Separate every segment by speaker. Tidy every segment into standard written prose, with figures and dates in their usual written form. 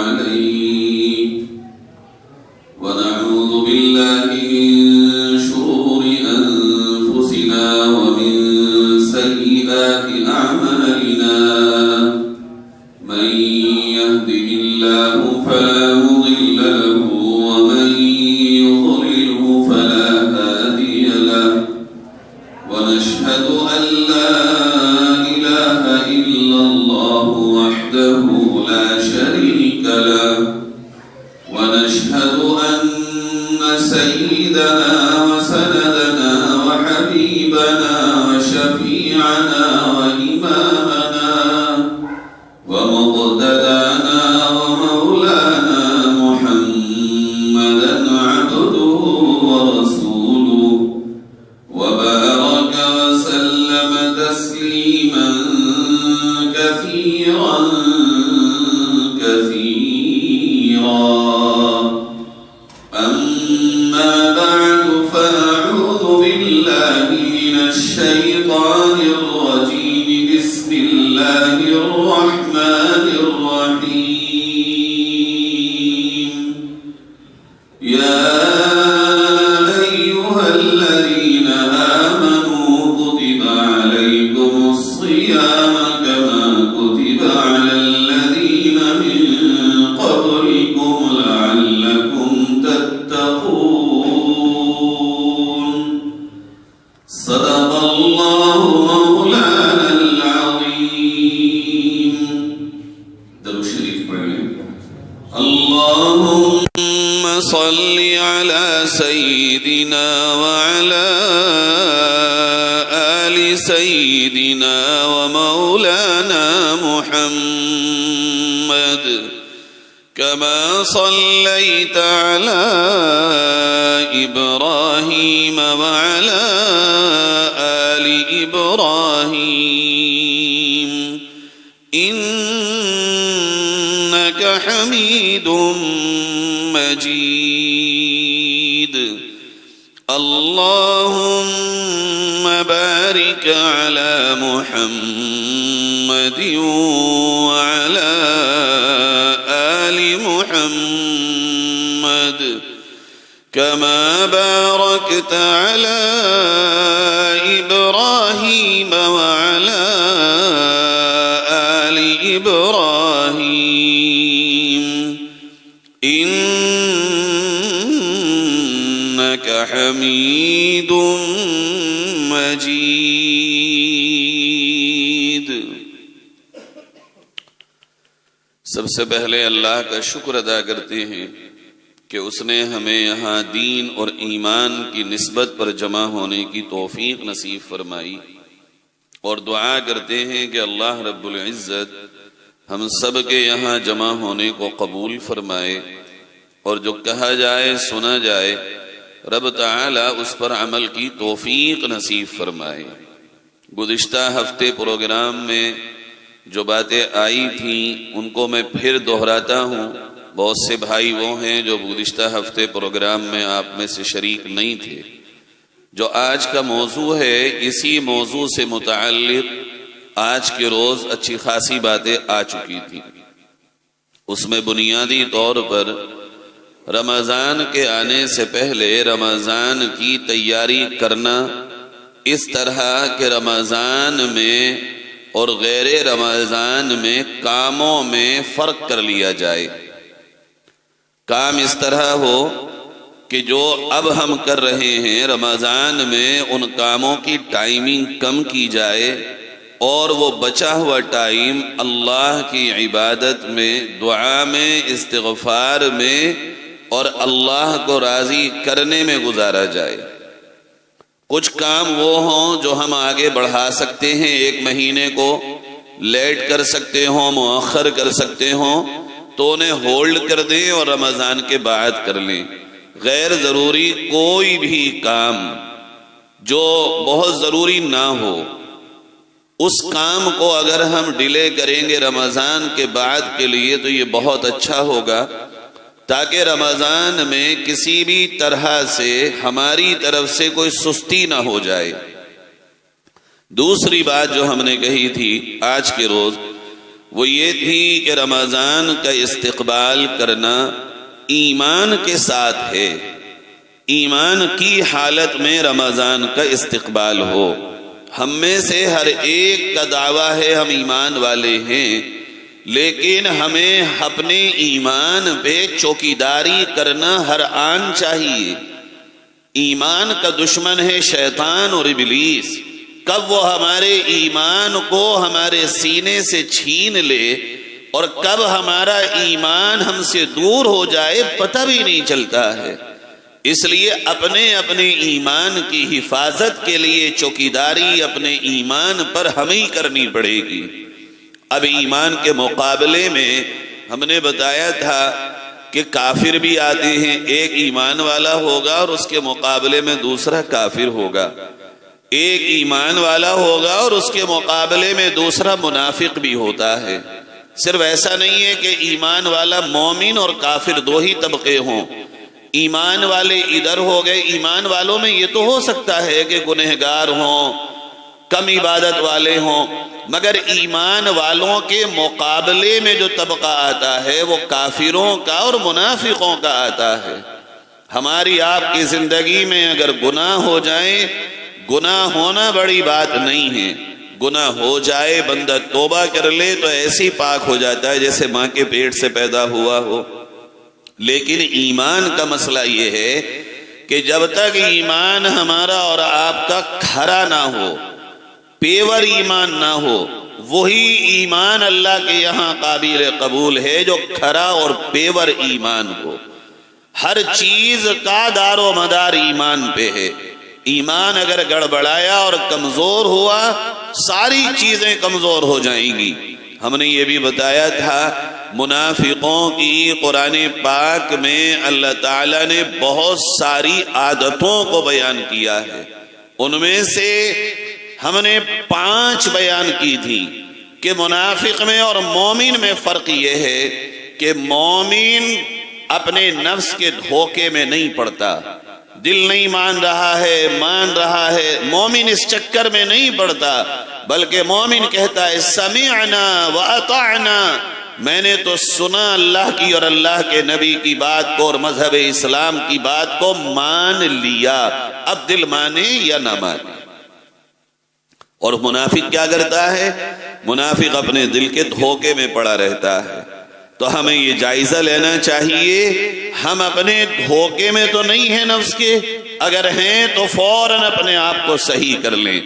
Speaker 1: عليه ونعوذ بالله من شرور أنفسنا ومن سيئات أعمالنا من يهده الله فلا مضل له ومن يضلله فلا هادي له ونشهد أن لا إله إلا الله وحده لا شريك له ونشهد أن سيدنا وسندنا وحبيبنا وشفيعنا وإمامنا ومقتدانا ومولانا محمدا عبده ورسوله وبارك وسلم تسليما كثيرا أما بعد فأعوذ بالله من الشيطان الرجيم بسم الله الرحمن الرحيم يا أيها الذين آمنوا كتب عليكم الصيام كما كتب على الذين من قبلكم لعلكم تتقون صدق الله مولانا العظيم. درود شریف پڑھیں. اللهم صل على سيدنا وعلى آل سيدنا ومولانا محمد كما صليت على إبراهيم وعلى آل إبراهيم إنك حميد مجيد. اللهم بارك على محمد وعلى آل محمد كما باركت على إبراهيم وعلى آل إبراهيم إنك حميد مجيد. سب سے پہلے اللہ کا شکر ادا کرتے ہیں کہ اس نے ہمیں یہاں دین اور ایمان کی نسبت پر جمع ہونے کی توفیق نصیب فرمائی، اور دعا کرتے ہیں کہ اللہ رب العزت ہم سب کے یہاں جمع ہونے کو قبول فرمائے، اور جو کہا جائے سنا جائے رب تعالی اس پر عمل کی توفیق نصیب فرمائے. گزشتہ ہفتے پروگرام میں جو باتیں آئی تھیں ان کو میں پھر دہراتا ہوں. بہت سے بھائی وہ ہیں جو گزشتہ ہفتے پروگرام میں آپ میں سے شریک نہیں تھے. جو آج کا موضوع ہے اسی موضوع سے متعلق آج کے روز اچھی خاصی باتیں آ چکی تھی. اس میں بنیادی طور پر رمضان کے آنے سے پہلے رمضان کی تیاری کرنا، اس طرح کہ رمضان میں اور غیر رمضان میں کاموں میں فرق کر لیا جائے. کام اس طرح ہو کہ جو اب ہم کر رہے ہیں رمضان میں ان کاموں کی ٹائمنگ کم کی جائے، اور وہ بچا ہوا ٹائم اللہ کی عبادت میں، دعا میں، استغفار میں اور اللہ کو راضی کرنے میں گزارا جائے. کچھ کام وہ ہوں جو ہم آگے بڑھا سکتے ہیں، ایک مہینے کو لیٹ کر سکتے ہوں، مؤخر کر سکتے ہوں، تو انہیں ہولڈ کر دیں اور رمضان کے بعد کر لیں. غیر ضروری کوئی بھی کام جو بہت ضروری نہ ہو، اس کام کو اگر ہم ڈیلے کریں گے رمضان کے بعد کے لیے تو یہ بہت اچھا ہوگا، تاکہ رمضان میں کسی بھی طرح سے ہماری طرف سے کوئی سستی نہ ہو جائے. دوسری بات جو ہم نے کہی تھی آج کے روز، وہ یہ تھی کہ رمضان کا استقبال کرنا ایمان کے ساتھ ہے، ایمان کی حالت میں رمضان کا استقبال ہو۔ ہم میں سے ہر ایک کا دعویٰ ہے ہم ایمان والے ہیں، لیکن ہمیں اپنے ایمان پہ چوکیداری کرنا ہر آن چاہیے۔ ایمان کا دشمن ہے شیطان اور ابلیس، کب وہ ہمارے ایمان کو ہمارے سینے سے چھین لے اور کب ہمارا ایمان ہم سے دور ہو جائے پتہ بھی نہیں چلتا ہے۔ اس لیے اپنے اپنے ایمان کی حفاظت کے لیے چوکیداری اپنے ایمان پر ہمیں کرنی پڑے گی۔ اب ایمان کے مقابلے میں ہم نے بتایا تھا کہ کافر بھی آتے ہیں، ایک ایمان والا ہوگا اور اس کے مقابلے میں دوسرا کافر ہوگا، ایک ایمان والا ہوگا اور اس کے مقابلے میں دوسرا منافق بھی ہوتا ہے۔ صرف ایسا نہیں ہے کہ ایمان والا مومن اور کافر دو ہی طبقے ہوں، ایمان والے ادھر ہو گئے۔ ایمان والوں میں یہ تو ہو سکتا ہے کہ گنہگار ہوں، کم عبادت والے ہوں، مگر ایمان والوں کے مقابلے میں جو طبقہ آتا ہے وہ کافروں کا اور منافقوں کا آتا ہے۔ ہماری آپ کی زندگی میں اگر گناہ ہو جائیں، گناہ ہونا بڑی بات نہیں ہے، گناہ ہو جائے بندہ توبہ کر لے تو ایسی پاک ہو جاتا ہے جیسے ماں کے پیٹ سے پیدا ہوا ہو۔ لیکن ایمان کا مسئلہ یہ ہے کہ جب تک ایمان ہمارا اور آپ کا کھرا نہ ہو، پیور ایمان نہ ہو، وہی ایمان اللہ کے یہاں قابل قبول ہے جو کھرا اور پیور ایمان ہو۔ ہر چیز کا دار و مدار ایمان پہ ہے۔ ایمان اگر گڑبڑایا اور کمزور ہوا، ساری چیزیں کمزور ہو جائیں گی۔ ہم نے یہ بھی بتایا تھا منافقوں کی قرآن پاک میں اللہ تعالیٰ نے بہت ساری عادتوں کو بیان کیا ہے، ان میں سے ہم نے 5 بیان کی تھی کہ منافق میں اور مومن میں فرق یہ ہے کہ مومن اپنے نفس کے دھوکے میں نہیں پڑتا، دل نہیں مان رہا ہے، مومن اس چکر میں نہیں پڑتا، بلکہ مومن کہتا ہے سمعنا واطعنا، میں نے تو سنا اللہ کی اور اللہ کے نبی کی بات کو اور مذہب اسلام کی بات کو مان لیا، اب دل مانے یا نہ مانے۔ اور منافق کیا کرتا ہے؟ منافق اپنے دل کے دھوکے میں پڑا رہتا ہے۔ تو ہمیں یہ جائزہ لینا چاہیے، ہم اپنے دھوکے میں تو نہیں ہیں نفس کے، اگر ہیں تو فوراً اپنے آپ کو صحیح کر لیں۔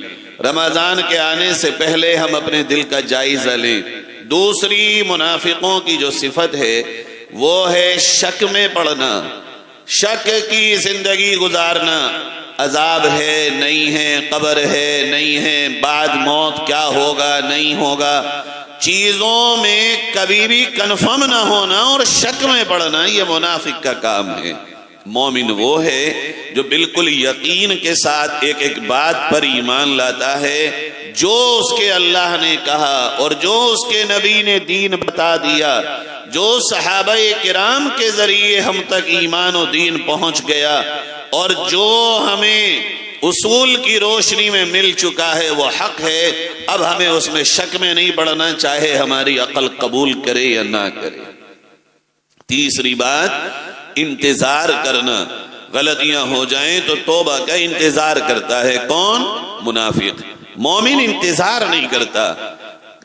Speaker 1: رمضان کے آنے سے پہلے ہم اپنے دل کا جائزہ لیں۔ دوسری منافقوں کی جو صفت ہے وہ ہے شک میں پڑنا، شک کی زندگی گزارنا، عذاب ہے نہیں ہے، قبر ہے نہیں ہے، بعد موت کیا ہوگا نہیں ہوگا، چیزوں میں کبھی بھی کنفرم نہ ہونا اور شک میں پڑنا، یہ منافق کا کام ہے۔ مومن وہ ہے جو بالکل یقین کے ساتھ ایک ایک بات پر ایمان لاتا ہے، جو اس کے اللہ نے کہا اور جو اس کے نبی نے دین بتا دیا، جو صحابہ کرام کے ذریعے ہم تک ایمان و دین پہنچ گیا اور جو ہمیں اصول کی روشنی میں مل چکا ہے وہ حق ہے، اب ہمیں اس میں شک میں نہیں پڑنا، چاہے ہماری عقل قبول کرے یا نہ کرے۔ تیسری بات انتظار کرنا، غلطیاں ہو جائیں تو توبہ کا انتظار کرتا ہے۔ کون؟ منافق۔ مومن انتظار نہیں کرتا،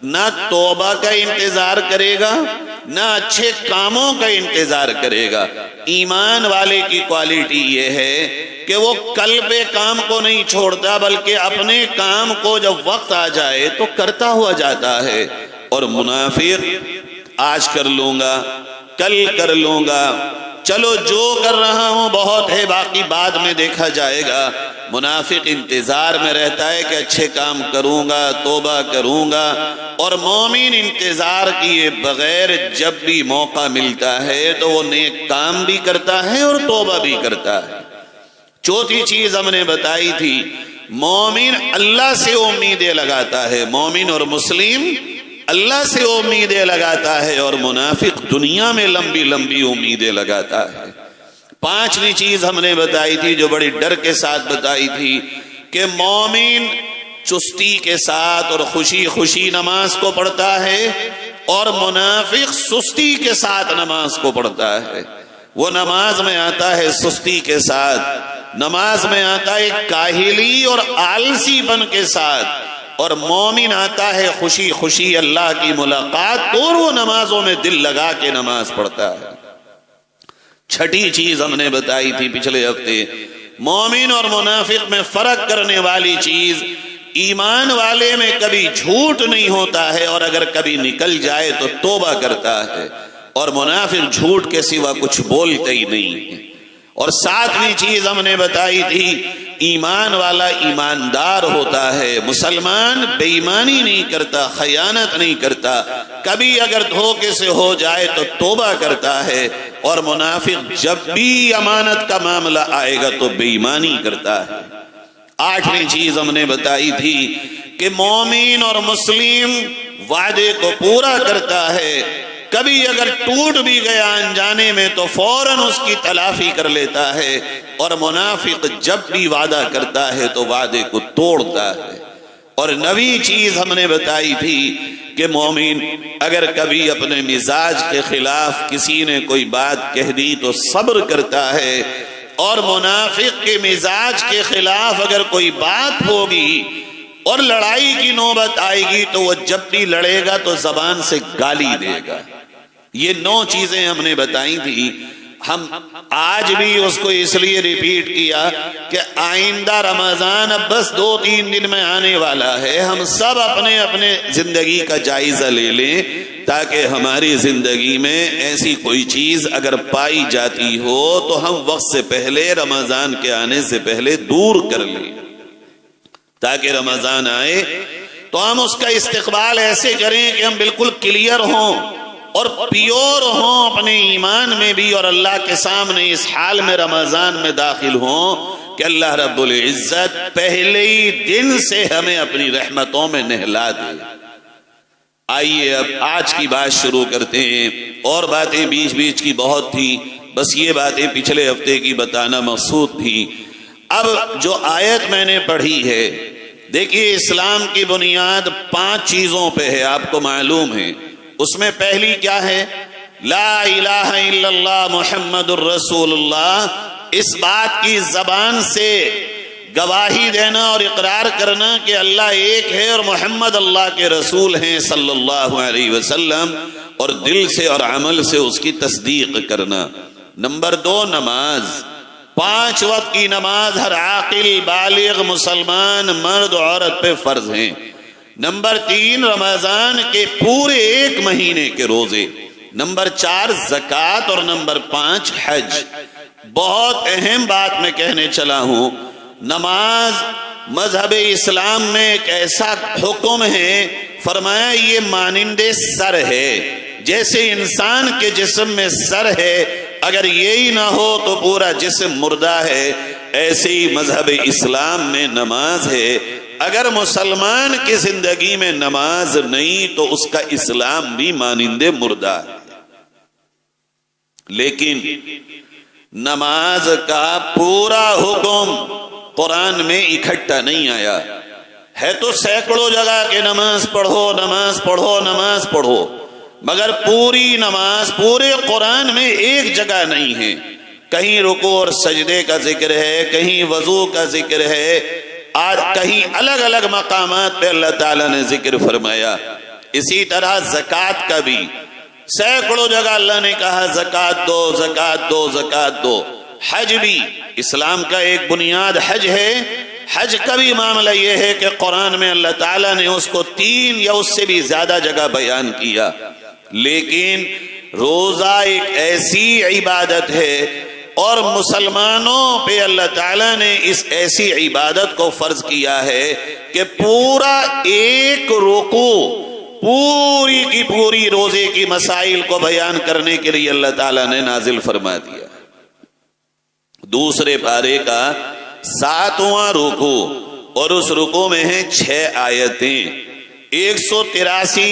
Speaker 1: نہ توبہ کا انتظار کرے گا نہ اچھے کاموں کا انتظار کرے گا۔ ایمان والے کی کوالٹی یہ ہے کہ وہ کل پہ کام کو نہیں چھوڑتا، بلکہ اپنے کام کو جب وقت آ جائے تو کرتا ہوا جاتا ہے۔ اور منافق آج کر لوں گا، کل کر لوں گا، چلو جو کر رہا ہوں بہت ہے، باقی بعد میں دیکھا جائے گا۔ منافق انتظار میں رہتا ہے کہ اچھے کام کروں گا، توبہ کروں گا، اور مومن انتظار کیے بغیر جب بھی موقع ملتا ہے تو وہ نیک کام بھی کرتا ہے اور توبہ بھی کرتا ہے۔ چوتھی چیز ہم نے بتائی تھی، مومن اللہ سے امیدیں لگاتا ہے، مومن اور مسلم اللہ سے امیدیں لگاتا ہے، اور منافق دنیا میں لمبی لمبی امیدیں لگاتا ہے۔ پانچویں چیز ہم نے بتائی تھی جو بڑی ڈر کے ساتھ بتائی تھی کہ مومن چستی کے ساتھ اور خوشی خوشی نماز کو پڑھتا ہے اور منافق سستی کے ساتھ نماز کو پڑھتا ہے. وہ نماز میں آتا ہے سستی کے ساتھ، نماز میں آتا ہے کاہلی اور آلسی پن کے ساتھ، اور مومن آتا ہے خوشی خوشی اللہ کی ملاقات، اور وہ نمازوں میں دل لگا کے نماز پڑھتا ہے. چھٹی چیز ہم نے بتائی تھی پچھلے ہفتے، مومن اور منافق میں فرق کرنے والی چیز، ایمان والے میں کبھی جھوٹ نہیں ہوتا ہے، اور اگر کبھی نکل جائے تو توبہ کرتا ہے، اور منافق جھوٹ کے سوا کچھ بولتے ہی نہیں ہے. اور ساتویں چیز ہم نے بتائی تھی، ایمان والا ایماندار ہوتا ہے، مسلمان بے ایمانی نہیں کرتا، خیانت نہیں کرتا، کبھی اگر دھوکے سے ہو جائے تو توبہ کرتا ہے، اور منافق جب بھی امانت کا معاملہ آئے گا تو بے ایمانی کرتا ہے. آٹھویں چیز ہم نے بتائی تھی کہ مومن اور مسلم وعدے کو پورا کرتا ہے، کبھی اگر ٹوٹ بھی گیا انجانے میں تو فوراً اس کی تلافی کر لیتا ہے، اور منافق جب بھی وعدہ کرتا ہے تو وعدے کو توڑتا ہے. اور نویں چیز ہم نے بتائی تھی کہ مومن اگر کبھی اپنے مزاج کے خلاف کسی نے کوئی بات کہہ دی تو صبر کرتا ہے، اور منافق کے مزاج کے خلاف اگر کوئی بات ہوگی اور لڑائی کی نوبت آئے گی تو وہ جب بھی لڑے گا تو زبان سے گالی دے گا. یہ 9 چیزیں ہم نے بتائی تھی. ہم آج بھی اس کو اس لیے ریپیٹ کیا کہ آئندہ رمضان اب بس 2-3 دن میں آنے والا ہے، ہم سب اپنے اپنے زندگی کا جائزہ لے لیں تاکہ ہماری زندگی میں ایسی کوئی چیز اگر پائی جاتی ہو تو ہم وقت سے پہلے، رمضان کے آنے سے پہلے دور کر لیں، تاکہ رمضان آئے تو ہم اس کا استقبال ایسے کریں کہ ہم بالکل کلیئر ہوں اور پیور ہوں اپنے ایمان میں بھی، اور اللہ کے سامنے اس حال میں رمضان میں داخل ہوں کہ اللہ رب العزت پہلے ہی دن سے ہمیں اپنی رحمتوں میں نہلا دے. آئیے اب آج کی بات شروع کرتے ہیں. اور باتیں بیچ بیچ کی بہت تھی، بس یہ باتیں پچھلے ہفتے کی بتانا مقصود تھی. اب جو آیت میں نے پڑھی ہے، دیکھیے اسلام کی بنیاد 5 چیزوں پہ ہے، آپ کو معلوم ہے. اس میں پہلی کیا ہے؟ لا الہ الا اللہ محمد الرسول اللہ. اس بات کی زبان سے گواہی دینا اور اقرار کرنا کہ اللہ ایک ہے اور محمد اللہ کے رسول ہیں صلی اللہ علیہ وسلم، اور دل سے اور عمل سے اس کی تصدیق کرنا. نمبر 2 نماز، 5 وقت کی نماز ہر عاقل بالغ مسلمان مرد عورت پہ فرض ہیں. نمبر 3 رمضان کے پورے 1 مہینے کے روزے. نمبر 4 زکوٰۃ، اور نمبر 5 حج. بہت اہم بات میں کہنے چلا ہوں، نماز مذہب اسلام میں ایک ایسا حکم ہے، فرمایا یہ مانند سر ہے، جیسے انسان کے جسم میں سر ہے، اگر یہی نہ ہو تو پورا جسم مردہ ہے، ایسے ہی مذہب اسلام میں نماز ہے. اگر مسلمان کی زندگی میں نماز نہیں تو اس کا اسلام بھی مانند مردہ ہے. لیکن نماز کا پورا حکم قرآن میں اکٹھا نہیں آیا ہے، تو سینکڑوں جگہ کہ نماز پڑھو نماز پڑھو نماز پڑھو، مگر پوری نماز پورے قرآن میں ایک جگہ نہیں ہے. کہیں رکوع اور سجدے کا ذکر ہے، کہیں وضو کا ذکر ہے، آج کہیں الگ الگ مقامات پہ اللہ تعالیٰ نے ذکر فرمایا. اسی طرح زکوٰۃ کا بھی سینکڑوں جگہ اللہ نے کہا زکوٰۃ دو زکوٰۃ دو زکوٰۃ دو. حج بھی اسلام کا ایک بنیاد حج ہے. حج کا بھی معاملہ یہ ہے کہ قرآن میں اللہ تعالیٰ نے اس کو 3 یا اس سے بھی زیادہ جگہ بیان کیا. لیکن روزہ ایک ایسی عبادت ہے اور مسلمانوں پہ اللہ تعالیٰ نے اس ایسی عبادت کو فرض کیا ہے کہ پورا ایک رکوع پوری کی پوری روزے کی مسائل کو بیان کرنے کے لیے اللہ تعالیٰ نے نازل فرما دیا. دوسرے پارے کا 7واں رکوع، اور اس رکوع میں ہیں 6 آیتیں، 183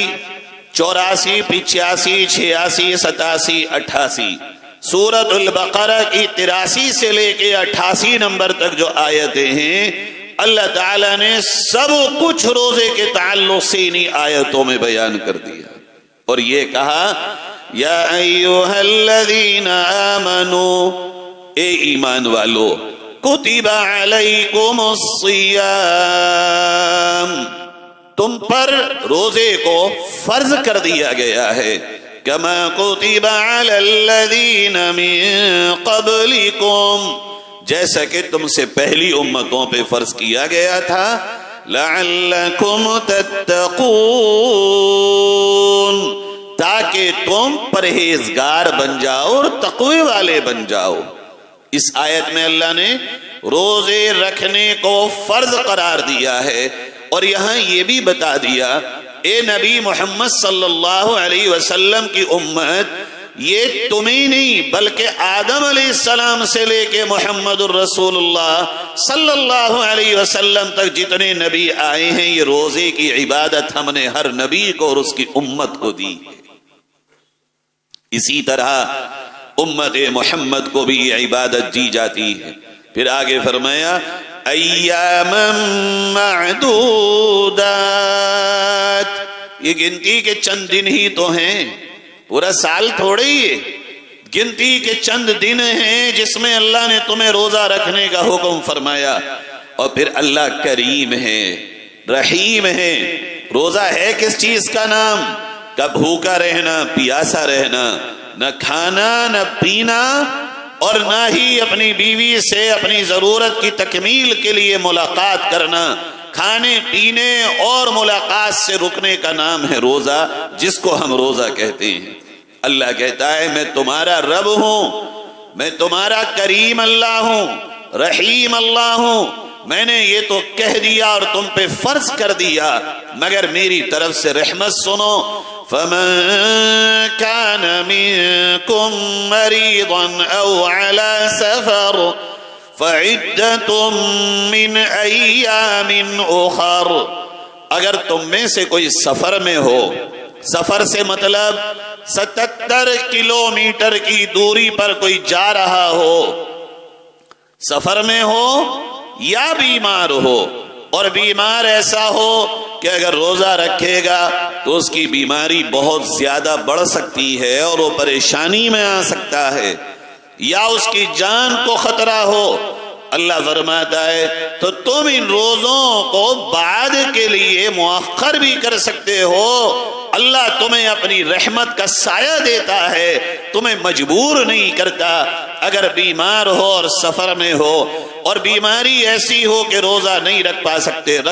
Speaker 1: 84 85 86 87 88. سورۃ البقرہ کی 83 سے لے کے 88 نمبر تک جو آیتیں ہیں، اللہ تعالیٰ نے سب کچھ روزے کے تعلق سے انہی آیتوں میں بیان کر دیا. اور یہ کہا یا ایھا الذین آمنوا، اے ایمان والو، کتب علیکم الصیام، تم پر روزے کو فرض کر دیا گیا ہے، کما کتب علی الذین من قبلکم، جیسا کہ تم سے پہلی امتوں پہ فرض کیا گیا تھا، لعلکم تتقون، تاکہ تم پرہیزگار بن جاؤ اور تقوی والے بن جاؤ۔ اس آیت میں اللہ نے روزے رکھنے کو فرض قرار دیا ہے، اور یہاں یہ بھی بتا دیا اے نبی محمد صلی اللہ علیہ وسلم کی امت، یہ تمہیں نہیں بلکہ آدم علیہ السلام سے لے کے محمد الرسول اللہ صلی اللہ علیہ وسلم تک جتنے نبی آئے ہیں، یہ روزے کی عبادت ہم نے ہر نبی کو اور اس کی امت کو دی ہے۔ اسی طرح امت محمد کو بھی یہ عبادت دی جاتی ہے۔ پھر آگے فرمایا ایاما معدودات، یہ گنتی کے چند دن ہی تو ہیں، پورا سال تھوڑے ہی ہے، گنتی کے چند دن ہیں جس میں اللہ نے تمہیں روزہ رکھنے کا حکم فرمایا۔ اور پھر اللہ کریم ہے، رحیم ہے۔ روزہ ہے کس چیز کا نام؟ کہ بھوکا رہنا، پیاسا رہنا، نہ کھانا نہ پینا، اور نہ ہی اپنی بیوی سے اپنی ضرورت کی تکمیل کے لیے ملاقات کرنا، کھانے پینے اور ملاقات سے رکنے کا نام ہے روزہ، جس کو ہم روزہ کہتے ہیں۔ اللہ کہتا ہے میں تمہارا رب ہوں، میں تمہارا کریم اللہ ہوں، رحیم اللہ ہوں، میں نے یہ تو کہہ دیا اور تم پہ فرض کر دیا، مگر میری طرف سے رحمت سنو۔ فَمَن كَانَ مِنكُم مَّرِيضًا أَوْ عَلَى سَفَرٍ فَعِدَّةٌ مِّنْ أَيَّامٍ أُخَرَ، اگر تم میں سے کوئی سفر میں ہو، سفر سے مطلب 77 کلومیٹر کی دوری پر کوئی جا رہا ہو، سفر میں ہو یا بیمار ہو، اور بیمار ایسا ہو کہ اگر روزہ رکھے گا تو اس کی بیماری بہت زیادہ بڑھ سکتی ہے اور وہ پریشانی میں آ سکتا ہے، یا اس کی جان کو خطرہ ہو، اللہ فرماتا ہے تو تم ان روزوں کو بعد کے لیے مؤخر بھی کر سکتے ہو۔ اللہ تمہیں اپنی رحمت کا سایہ دیتا ہے، تمہیں مجبور نہیں کرتا۔ اگر بیمار ہو اور سفر میں ہو اور بیماری ایسی ہو کہ روزہ نہیں رکھ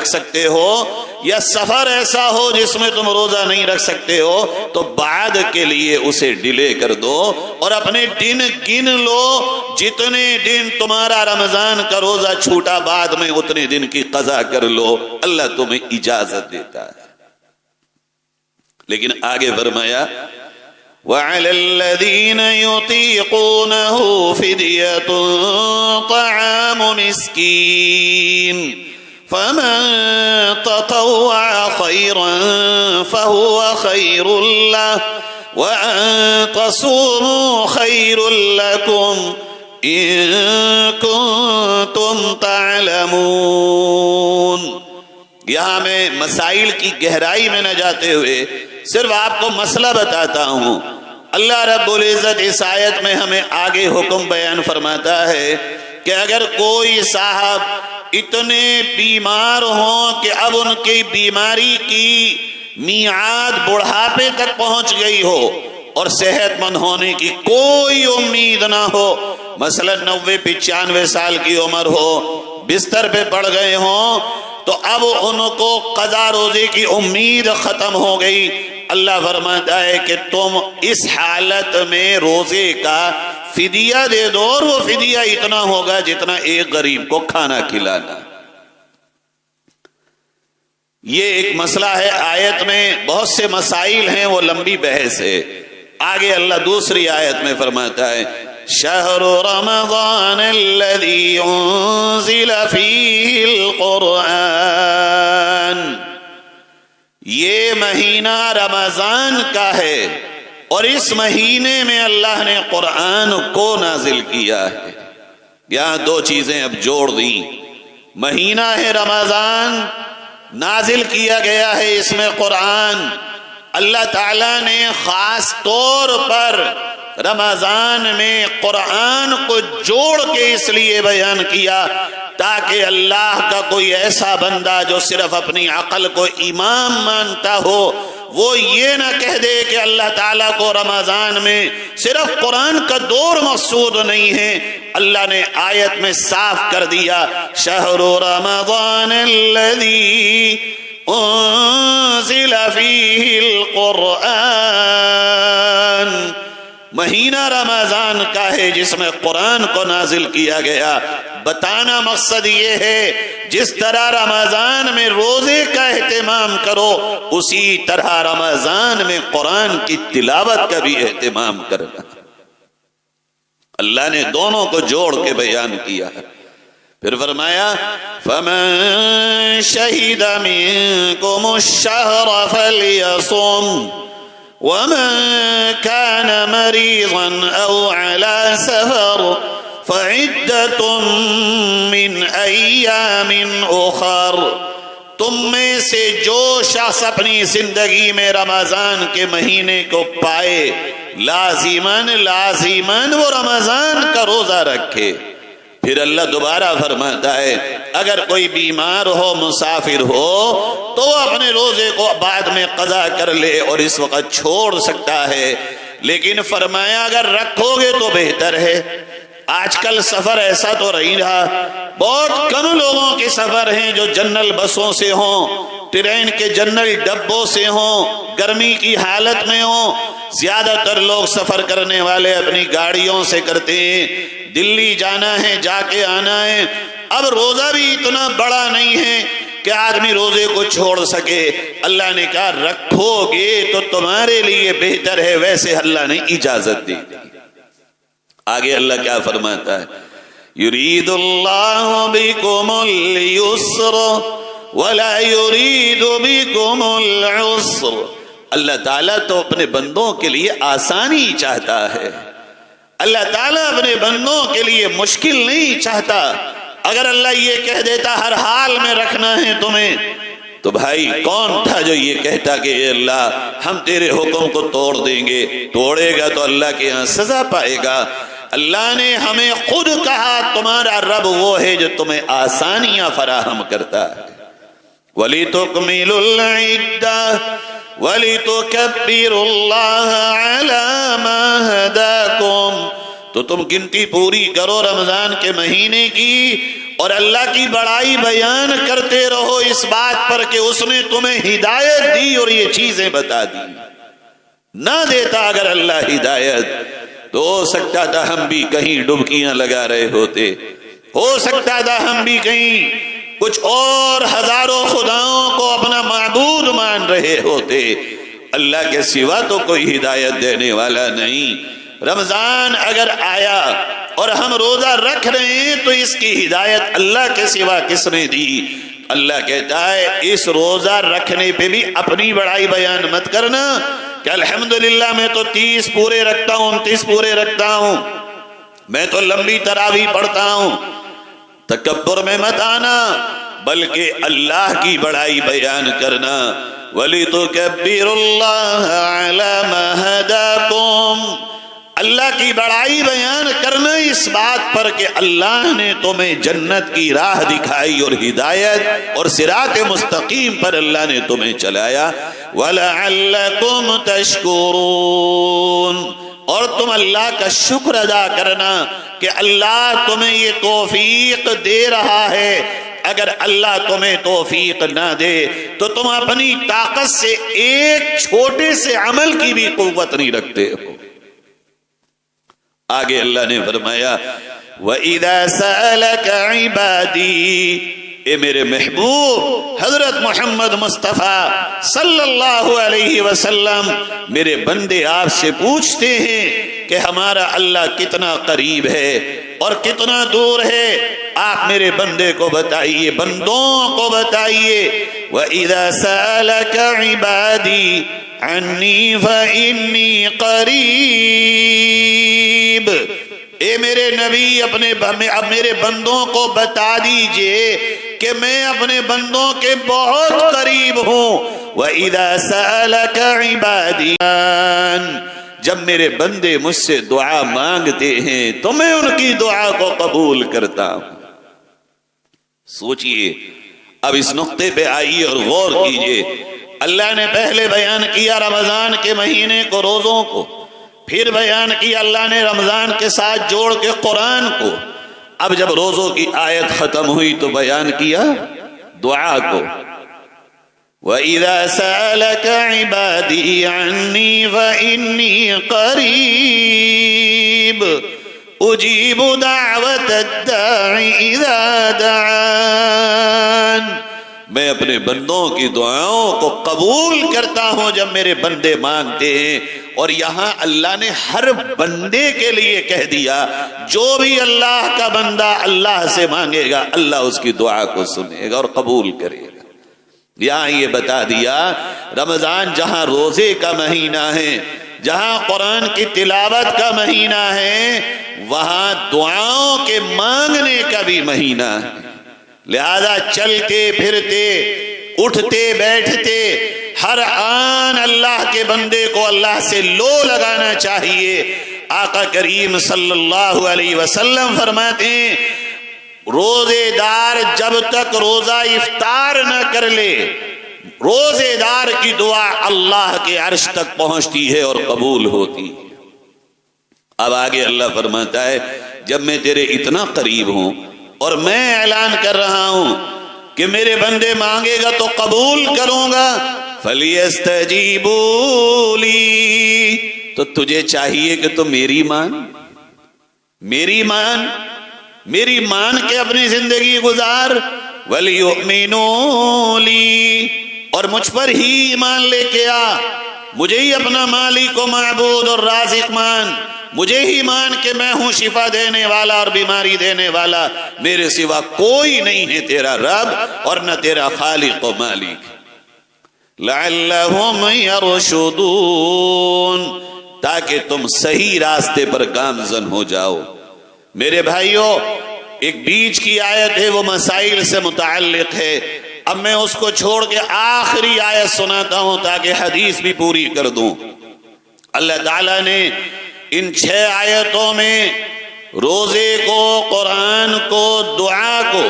Speaker 1: سکتے ہو، یا سفر ایسا ہو جس میں تم روزہ نہیں رکھ سکتے ہو، تو بعد کے لیے اسے ڈیلے کر دو اور اپنے دن گن لو، جتنے دن تمہارا رمضان کا روزہ چھوٹا بعد میں اتنے دن کی قضا کر لو، اللہ تمہیں اجازت دیتا ہے۔ لیکن آگے فرمایا وَعَلَى الَّذِينَ يُطِيقُونَهُ فِدْيَةٌ طَعَامُ مِسْكِينٍ فَمَن تَطَوَّعَ خَيْرًا فَهُوَ خَيْرٌ لَّهُ وَأَن تَصُومُوا خَيْرٌ لَّكُمْ إِن كُنتُمْ تَعْلَمُونَ۔ یہاں میں مسائل کی گہرائی میں نہ جاتے ہوئے صرف آپ کو مسئلہ بتاتا ہوں۔ اللہ رب العزت اس آیت میں ہمیں آگے حکم بیان فرماتا ہے کہ اگر کوئی صاحب اتنے بیمار ہوں کہ اب ان کی بیماری کی میعاد بڑھاپے تک پہنچ گئی ہو اور صحت مند ہونے کی کوئی امید نہ ہو، مثلا 90-95 سال کی عمر ہو، بستر پہ پڑ گئے ہوں، تو اب ان کو قضا روزے کی امید ختم ہو گئی، اللہ فرماتا ہے کہ تم اس حالت میں روزے کا فدیہ دے دو، اور وہ فدیہ اتنا ہوگا جتنا ایک غریب کو کھانا کھلانا۔ یہ ایک مسئلہ ہے، آیت میں بہت سے مسائل ہیں، وہ لمبی بحث ہے۔ آگے اللہ دوسری آیت میں فرماتا ہے شہر رمضان الذی انزل فیہ القرآن، یہ مہینہ رمضان کا ہے اور اس مہینے میں اللہ نے قرآن کو نازل کیا ہے۔ یہاں دو چیزیں اب جوڑ دیں، مہینہ ہے رمضان، نازل کیا گیا ہے اس میں قرآن،
Speaker 2: اللہ تعالیٰ نے خاص طور پر رمضان میں قرآن کو جوڑ کے اس لیے بیان کیا تاکہ اللہ کا کوئی ایسا بندہ جو صرف اپنی عقل کو امام مانتا ہو وہ یہ نہ کہہ دے کہ اللہ تعالیٰ کو رمضان میں صرف قرآن کا دور مقصود نہیں ہے. اللہ نے آیت میں صاف کر دیا شہر رمضان الذی انزل فیہ القرآن، مہینہ رمضان کا ہے جس میں قرآن کو نازل کیا گیا. بتانا مقصد یہ ہے جس طرح رمضان میں روزے کا اہتمام کرو اسی طرح رمضان میں قرآن کی تلاوت کا بھی اہتمام کرنا. اللہ نے دونوں کو جوڑ کے بیان کیا. پھر فرمایا فَمَن شَهِدَ مِنكُمُ الشَّهْرَ فَلْيَصُمْ وَمَن كَانَ مَرِيضًا أَوْ عَلَى سَفَرٍ فَعِدَّةٌ مِّنْ أَيَّامٍ أُخَرَ. تم میں سے جو شخص اپنی زندگی میں رمضان کے مہینے کو پائے لازماً وہ رمضان کا روزہ رکھے. پھر اللہ دوبارہ فرماتا ہے اگر کوئی بیمار ہو مسافر ہو تو وہ اپنے روزے کو بعد میں قضا کر لے اور اس وقت چھوڑ سکتا ہے، لیکن فرمایا اگر رکھو گے تو بہتر ہے. آج کل سفر ایسا تو نہیں رہا، بہت کم لوگوں کے سفر ہیں جو جنرل بسوں سے ہوں، ٹرین کے جنرل ڈبوں سے ہوں، گرمی کی حالت میں ہوں. زیادہ تر لوگ سفر کرنے والے اپنی گاڑیوں سے کرتے ہیں. دلی جانا ہے جا کے آنا ہے. اب روزہ بھی اتنا بڑا نہیں ہے کہ آدمی روزے کو چھوڑ سکے. اللہ نے کہا رکھو گے تو تمہارے لیے بہتر ہے، ویسے اللہ نے اجازت دی. آگے اللہ کیا فرماتا ہے یرید اللہ بکم اليسر ولا یرید بکم العسر. اللہ تعالیٰ تو اپنے بندوں کے لیے آسانی چاہتا ہے. اللہ تعالیٰ اپنے بندوں کے لیے مشکل نہیں چاہتا. اگر اللہ یہ کہہ دیتا ہر حال میں رکھنا ہے تمہیں تو بھائی کون تھا جو یہ کہتا کہ اے اللہ ہم تیرے حکم کو توڑ دیں گے. توڑے گا تو اللہ کے ہاں سزا پائے گا. اللہ نے ہمیں خود کہا تمہارا رب وہ ہے جو تمہیں آسانیاں فراہم کرتا ہے. وَلِتُكْمِلُوا الْعِدَّةَ وَلِتُكَبِّرُوا اللَّهَ عَلَى مَا هَدَاكُمْ. تو تم گنتی پوری کرو رمضان کے مہینے کی اور اللہ کی بڑائی بیان کرتے رہو اس بات پر کہ اس نے تمہیں ہدایت دی اور یہ چیزیں بتا دی. نہ دیتا اگر اللہ ہدایت تو ہو سکتا تھا ہم بھی کہیں ڈبکیاں لگا رہے ہوتے، ہو سکتا تھا ہم بھی کہیں کچھ اور ہزاروں خداؤں کو اپنا معبود مان رہے ہوتے. اللہ کے سوا تو کوئی ہدایت دینے والا نہیں. رمضان اگر آیا اور ہم روزہ رکھ رہے ہیں تو اس کی ہدایت اللہ کے سوا کس نے دی؟ اللہ کہتا ہے اس روزہ رکھنے پہ بھی اپنی بڑائی بیان مت کرنا کہ الحمدللہ میں تو 30 پورے رکھتا ہوں 29 پورے رکھتا ہوں، میں تو لمبی تراویح پڑھتا ہوں. تکبر میں مت آنا بلکہ اللہ کی بڑائی بیان کرنا. وَلِتُكَبِّرُوا اللَّهَ عَلَى مَا هَدَاكُمْ. اللہ کی بڑائی بیان کرنا اس بات پر کہ اللہ نے تمہیں جنت کی راہ دکھائی اور ہدایت اور صراط مستقیم پر اللہ نے تمہیں چلایا. وَلَعَلَّكُمْ تَشْكُرُونَ. اور تم اللہ کا شکر ادا کرنا کہ اللہ تمہیں یہ توفیق دے رہا ہے. اگر اللہ تمہیں توفیق نہ دے تو تم اپنی طاقت سے ایک چھوٹے سے عمل کی بھی قوت نہیں رکھتے ہو. آگے اللہ نے فرمایا وَإِذَا سَأَلَكَ عِبَادِي. اے میرے محبوب حضرت محمد مصطفیٰ صلی اللہ علیہ وسلم میرے بندے آپ سے پوچھتے ہیں کہ ہمارا اللہ کتنا قریب ہے اور کتنا دور ہے. آپ میرے بندے کو بتائیے، بندوں کو بتائیے. وَإِذَا سَأَلَكَ عِبَادِي عَنِّي فَإِنِّي قَرِيب. اے میرے نبی اب میرے بندوں کو بتا دیجئے کہ میں اپنے بندوں کے بہت قریب ہوں. وَإِذَا سَأَلَكَ عِبَادِي جب میرے بندے مجھ سے دعا مانگتے ہیں تو میں ان کی دعا کو قبول کرتا ہوں. سوچئے، اب اس نقطے پہ آئیے اور غور کیجئے. اللہ نے پہلے بیان کیا رمضان کے مہینے کو، روزوں کو، پھر بیان کیا اللہ نے رمضان کے ساتھ جوڑ کے قرآن کو. اب جب روزوں کی آیت ختم ہوئی تو بیان کیا دعا کو. وَإِذَا سَأَلَكَ عِبَادِي عَنِّي فَإِنِّي قَرِيبٌ أُجِيبُ دَعْوَةَ الدَّاعِ إِذَا دَعَانِ میں اپنے بندوں کی دعاؤں کو قبول کرتا ہوں جب میرے بندے مانگتے ہیں. اور یہاں اللہ نے ہر بندے کے لیے کہہ دیا جو بھی اللہ کا بندہ اللہ سے مانگے گا اللہ اس کی دعا کو سنے گا اور قبول کرے گا. یہاں یہ بتا دیا رمضان جہاں روزے کا مہینہ ہے، جہاں قرآن کی تلاوت کا مہینہ ہے، وہاں دعاؤں کے مانگنے کا بھی مہینہ ہے. لہذا چلتے پھرتے اٹھتے بیٹھتے ہر آن اللہ کے بندے کو اللہ سے لو لگانا چاہیے. آقا کریم صلی اللہ علیہ وسلم فرماتے ہیں روزے دار جب تک روزہ افطار نہ کر لے روزے دار کی دعا اللہ کے عرش تک پہنچتی ہے اور قبول ہوتی. اب آگے اللہ فرماتا ہے جب میں تیرے اتنا قریب ہوں اور میں اعلان کر رہا ہوں کہ میرے بندے مانگے گا تو قبول کروں گا. فَلْيَسْتَجِيبُوا لِي تو تجھے چاہیے کہ تو میری مان کے اپنی زندگی گزار. وَلْيُؤْمِنُوا لِي اور مجھ پر ہی ایمان لے کے آ، مجھے ہی اپنا مالک و معبود اور رازق مان، مجھے ہی مان کہ میں ہوں شفا دینے والا اور بیماری دینے والا، میرے سوا کوئی نہیں ہے تیرا رب اور نہ تیرا خالق و مالک. لعلہم یرشدون تاکہ تم صحیح راستے پر گامزن ہو جاؤ. میرے بھائیوں ایک بیچ کی آیت ہے وہ مسائل سے متعلق ہے. اب میں اس کو چھوڑ کے آخری آیت سناتا ہوں تاکہ حدیث بھی پوری کر دوں. اللہ تعالیٰ نے ان 6 آیتوں میں روزے کو، قرآن کو، دعا کو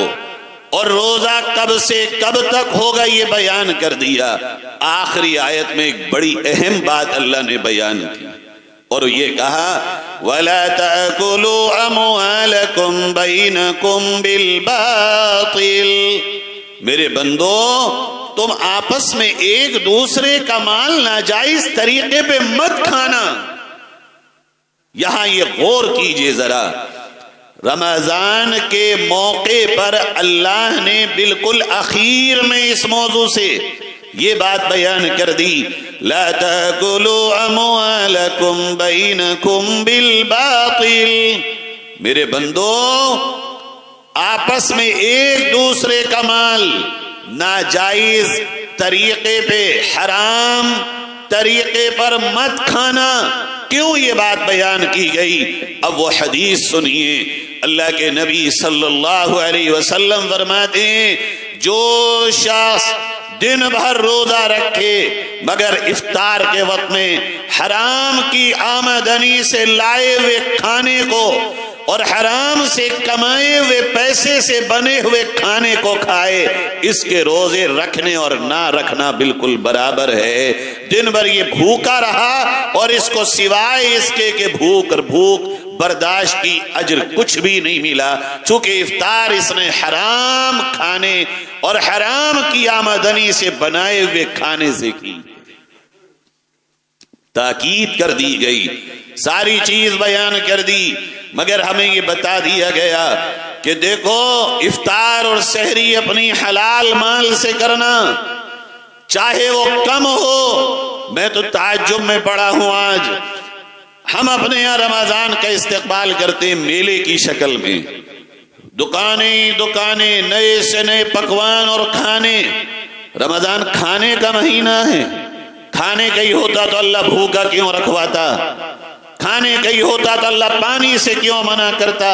Speaker 2: اور روزہ کب سے کب تک ہوگا یہ بیان کر دیا. آخری آیت میں ایک بڑی اہم بات اللہ نے بیان کی اور یہ کہا وَلَا تَأْكُلُوا أَمْوَالَكُمْ بَيْنَكُمْ بِالْبَاطِلِ میرے بندو تم آپس میں ایک دوسرے کا مال ناجائز طریقے پہ مت کھانا. یہاں یہ غور کیجئے ذرا، رمضان کے موقع پر اللہ نے بالکل اخیر میں اس موضوع سے یہ بات بیان کر دی لا تاکلوا اموالکم بینکم بالباطل میرے بندو آپس میں ایک دوسرے کا مال ناجائز طریقے پہ، حرام طریقے پر مت کھانا. کیوں یہ بات بیان کی گئی؟ اب وہ حدیث سنیے. اللہ کے نبی صلی اللہ علیہ وسلم فرماتے ہیں جو شخص دن بھر روزہ رکھے مگر افطار کے وقت میں حرام کی آمدنی سے لائے ہوئے کھانے کو اور حرام سے کمائے ہوئے پیسے سے بنے ہوئے کھانے کو کھائے، اس کے روزے رکھنے اور نہ رکھنا بالکل برابر ہے. دن بھر یہ بھوکا رہا اور اس کو سوائے اس کے کہ بھوک برداشت کی اجر کچھ بھی نہیں ملا، چونکہ افطار اس نے حرام کھانے اور حرام کی آمدنی سے بنائے ہوئے کھانے سے کی. تاکید کر دی گئی، ساری چیز بیان کر دی، مگر ہمیں یہ بتا دیا گیا کہ دیکھو افطار اور سحری اپنی حلال مال سے کرنا، چاہے وہ کم ہو. میں تو تعجب میں پڑا ہوں، آج ہم اپنے یہاں رمضان کا استقبال کرتے ہیں میلے کی شکل میں، دکانیں نئے سے نئے پکوان اور کھانے. رمضان کھانے کا مہینہ ہے، کھانے کا ہی ہوتا تو اللہ بھوکا کیوں رکھواتا؟ کھانے کا ہی ہوتا تو اللہ پانی سے کیوں منع کرتا؟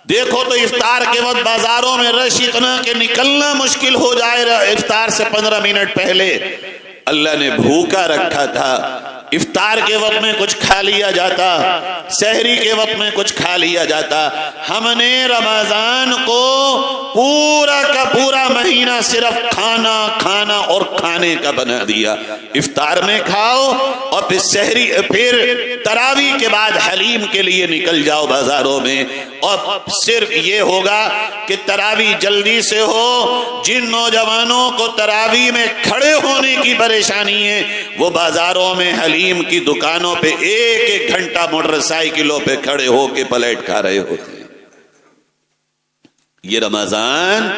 Speaker 2: دیکھو تو افطار کے وقت بازاروں میں رش اتنا کہ نکلنا مشکل ہو جائے گا. افطار سے 15 منٹ پہلے اللہ نے بھوکا رکھا تھا. افطار کے وقت میں کچھ کھا لیا جاتا, سحری کے وقت میں کچھ کھا لیا جاتا. ہم نے رمضان کو پورا کا پورا مہینہ صرف کھانا کھانا اور کھانے کا بنا دیا. افطار میں کھاؤ اور پھر سحری, پھر تراویح کے بعد حلیم کے لیے نکل جاؤ بازاروں میں, اور صرف یہ ہوگا کہ تراویح جلدی سے ہو. جن نوجوانوں کو تراویح میں کھڑے ہونے کی پریشانی ہے وہ بازاروں میں حلیم کی دکانوں پہ ایک ایک گھنٹہ موٹر سائیکلوں پہ کھڑے ہو کے پلیٹ کھا رہے ہوتے ہیں. یہ رمضان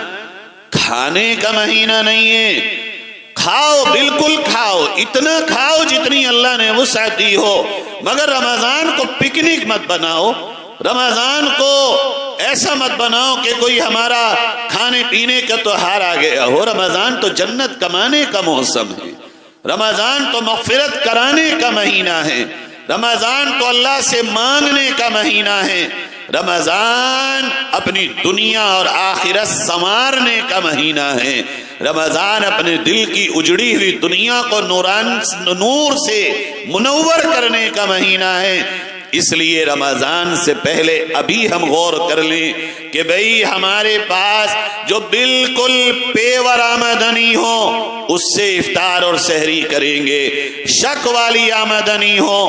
Speaker 2: کھانے کا مہینہ نہیں ہے. کھاؤ, بالکل کھاؤ, اتنا کھاؤ جتنی اللہ نے وسعت دی ہو, مگر رمضان کو پکنک مت بناؤ. رمضان کو ایسا مت بناؤ کہ کوئی ہمارا کھانے پینے کا تہوار آ گیا ہو. رمضان تو جنت کمانے کا موسم ہے. رمضان تو مغفرت کرانے کا مہینہ ہے. رمضان تو اللہ سے مانگنے کا مہینہ ہے. رمضان اپنی دنیا اور آخرت سنوارنے کا مہینہ ہے. رمضان اپنے دل کی اجڑی ہوئی دنیا کو نور سے منور کرنے کا مہینہ ہے. اس لیے رمضان سے پہلے ابھی ہم غور کر لیں کہ بھئی ہمارے پاس جو بالکل پیور آمدنی ہو اس سے افطار اور سحری کریں گے. شک والی آمدنی ہو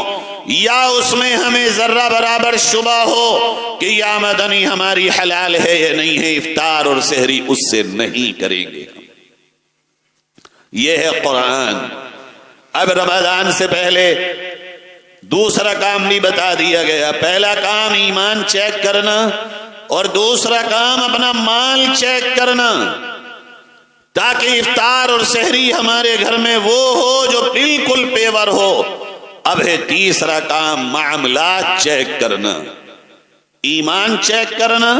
Speaker 2: یا اس میں ہمیں ذرہ برابر شبہ ہو کہ یہ آمدنی ہماری حلال ہے یا نہیں ہے, افطار اور سحری اس سے نہیں کریں گے. یہ ہے قرآن. اب رمضان سے پہلے دوسرا کام بھی بتا دیا گیا. پہلا کام ایمان چیک کرنا اور دوسرا کام اپنا مال چیک کرنا, تاکہ افطار اور سحری ہمارے گھر میں وہ ہو جو بالکل پیور ہو. اب ہے تیسرا کام معاملات چیک کرنا, ایمان چیک کرنا,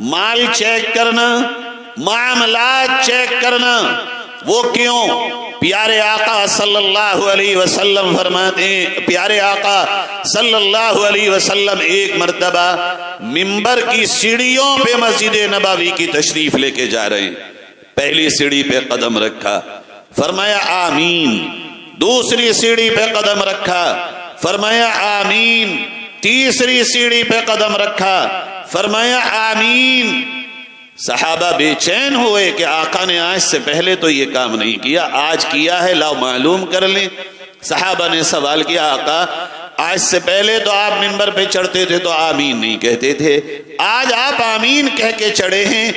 Speaker 2: مال چیک کرنا, معاملات چیک کرنا. وہ کیوں؟ پیارے آقا صلی اللہ علیہ وسلم فرماتے ہیں, پیارے آقا صلی اللہ علیہ وسلم ایک مرتبہ منبر کی سیڑھیوں پہ مسجد نبوی کی تشریف لے کے جا رہے ہیں. پہلی سیڑھی پہ قدم رکھا, فرمایا آمین. دوسری سیڑھی پہ قدم رکھا, فرمایا آمین. تیسری سیڑھی پہ قدم رکھا, فرمایا آمین. صحابہ بے چین ہوئے کہ آقا نے آج سے پہلے تو یہ کام نہیں کیا, آج کیا ہے, لاؤ معلوم کر لیں. صحابہ نے سوال کیا, آقا آج سے پہلے تو آپ منبر پہ چڑھتے تھے تو آمین نہیں کہتے تھے, آج آپ آمین کہہ کے چڑھے ہیں,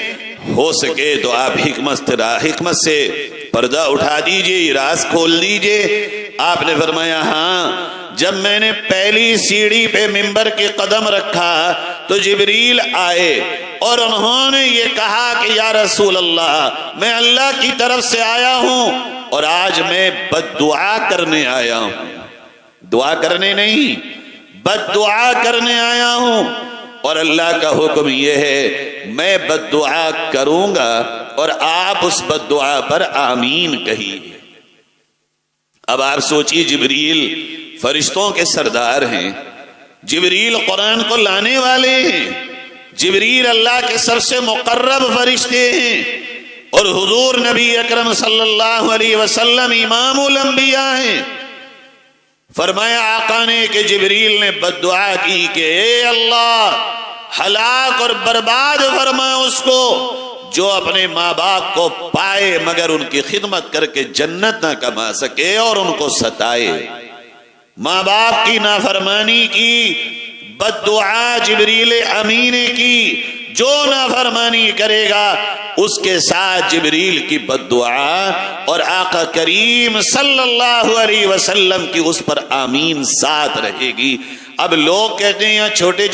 Speaker 2: ہو سکے تو آپ حکمت سے پردہ اٹھا دیجئے, راز کھول دیجئے. آپ نے فرمایا ہاں, جب میں نے پہلی سیڑھی پہ منبر کے قدم رکھا تو جبریل آئے اور انہوں نے یہ کہا کہ یا رسول اللہ میں اللہ کی طرف سے آیا ہوں اور آج میں بد دعا کرنے آیا ہوں. دعا کرنے نہیں, بد دعا کرنے آیا ہوں. اور اللہ کا حکم یہ ہے میں بد دعا کروں گا اور آپ اس بد دعا پر آمین کہیے. اب آپ سوچیے, جبریل فرشتوں کے سردار ہیں, جبریل قرآن کو لانے والے ہیں, جبریل اللہ کے سب سے مقرب فرشتے ہیں, اور حضور نبی اکرم صلی اللہ علیہ وسلم امام الانبیاء ہیں. فرمایا آقا نے کہ جبریل نے بد دعا کی کہ اے اللہ ہلاک اور برباد فرما اس کو جو اپنے ماں باپ کو پائے مگر ان کی خدمت کر کے جنت نہ کما سکے اور ان کو ستائے. ماں باپ کی نافرمانی کی بد دعا جبریل امین کی, جو نافرمانی کرے گا اس کے ساتھ جبریل کی بد دعا اور آقا کریم صلی اللہ علیہ وسلم کی اس پر آمین ساتھ رہے گی. اب لوگ کہتے ہیں چھوٹے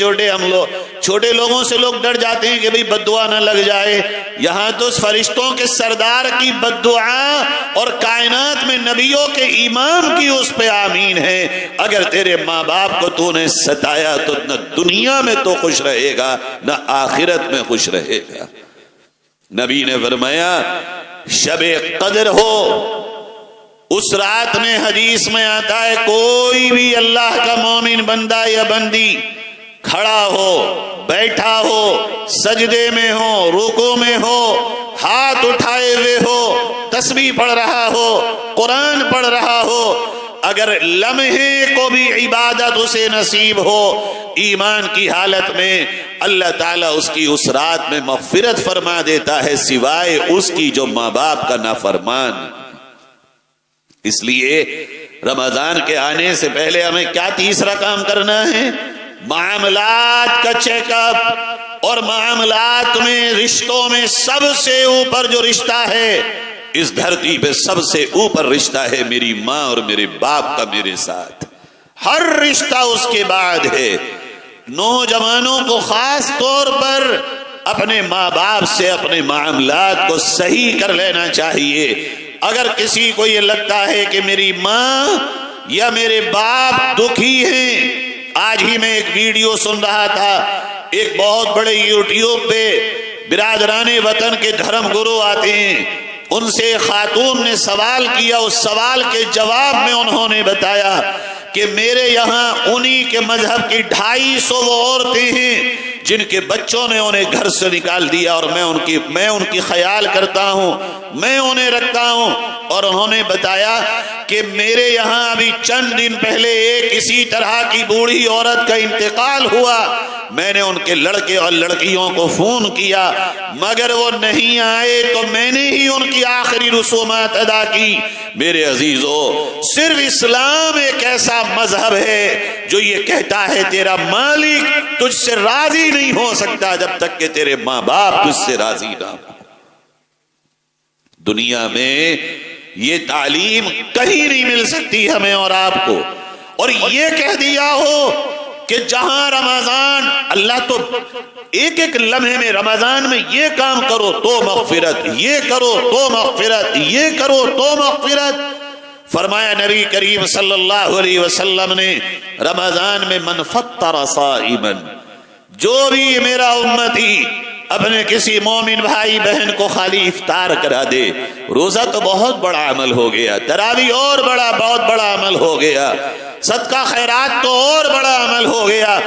Speaker 2: چھوٹے لوگوں سے لوگ ڈر جاتے ہیں کہ بھئی بد دعا نہ لگ جائے. یہاں تو فرشتوں کے سردار کی بد دعا اور کائنات میں نبیوں کے امام کی اس پہ آمین ہے. اگر تیرے ماں باپ کو تو نے ستایا تو نہ دنیا میں تو خوش رہے گا نہ آخرت میں خوش رہے گا. نبی نے فرمایا شب قدر ہو, اس رات میں حدیث میں آتا ہے کوئی بھی اللہ کا مومن بندہ یا بندی کھڑا ہو بیٹھا ہو، سجدے میں ہو، رکوع میں ہو، ہاتھ اٹھائے ہوئے ہو، تسبیح پڑھ رہا ہو، قرآن پڑھ رہا ہو، اگر لمحے کو بھی عبادت اسے نصیب ہو ایمان کی حالت میں، اللہ تعالیٰ اس کی اس رات میں مغفرت فرما دیتا ہے، سوائے اس کی جو ماں باپ کا نافرمان۔ اس لیے رمضان کے آنے سے پہلے ہمیں کیا تیسرا کام کرنا ہے؟ معاملات کا چیک اپ، اور معاملات میں، رشتوں میں سب سے اوپر جو رشتہ ہے اس دھرتی پہ، سب سے اوپر رشتہ ہے میری ماں اور میرے باپ کا میرے ساتھ، ہر رشتہ اس کے بعد ہے۔ نوجوانوں کو خاص طور پر اپنے ماں باپ سے اپنے معاملات کو صحیح کر لینا چاہیے۔ اگر کسی کو یہ لگتا ہے کہ میری ماں یا میرے باپ دکھی ہیں، آج ہی میں ایک ویڈیو سن رہا تھا، ایک بہت بڑے یوٹیوب پہ برادران وطن کے دھرم گرو آتے ہیں، ان سے خاتون نے سوال کیا، اس سوال کے جواب میں انہوں نے بتایا کہ میرے یہاں انہی کے مذہب کی 250 وہ عورتیں ہیں جن کے بچوں نے انہیں گھر سے نکال دیا، اور میں ان کی خیال کرتا ہوں، میں انہیں رکھتا ہوں۔ اور انہوں نے بتایا کہ میرے یہاں ابھی چند دن پہلے ایک اسی طرح کی بوڑھی عورت کا انتقال ہوا، میں نے ان کے لڑکے اور لڑکیوں کو فون کیا، مگر وہ نہیں آئے تو میں نے ہی ان کی آخری رسومات ادا کی۔ میرے عزیزو، صرف اسلام ایک ایسا مذہب ہے جو یہ کہتا ہے تیرا مالک تجھ سے راضی نہیں ہو سکتا جب تک کہ تیرے ماں باپ تجھ سے راضی نہ ہو۔ دنیا میں یہ تعلیم کہیں نہیں مل سکتی ہمیں اور آپ کو، اور یہ کہہ دیا ہو کہ جہاں رمضان، اللہ تو ایک ایک لمحے میں رمضان میں یہ کام کرو تو مغفرت، یہ کرو تو مغفرت، یہ کرو تو مغفرت۔ فرمایا نبی کریم صلی اللہ علیہ وسلم نے رمضان میں من فطر صائما، جو بھی میرا امتی اپنے کسی مومن بھائی بہن کو خالی افطار کرا دے، روزہ تو بہت بڑا عمل ہو گیا، تراویح اور بہت بڑا عمل ہو گیا، صدقہ خیرات تو اور بڑا عمل ہو گیا۔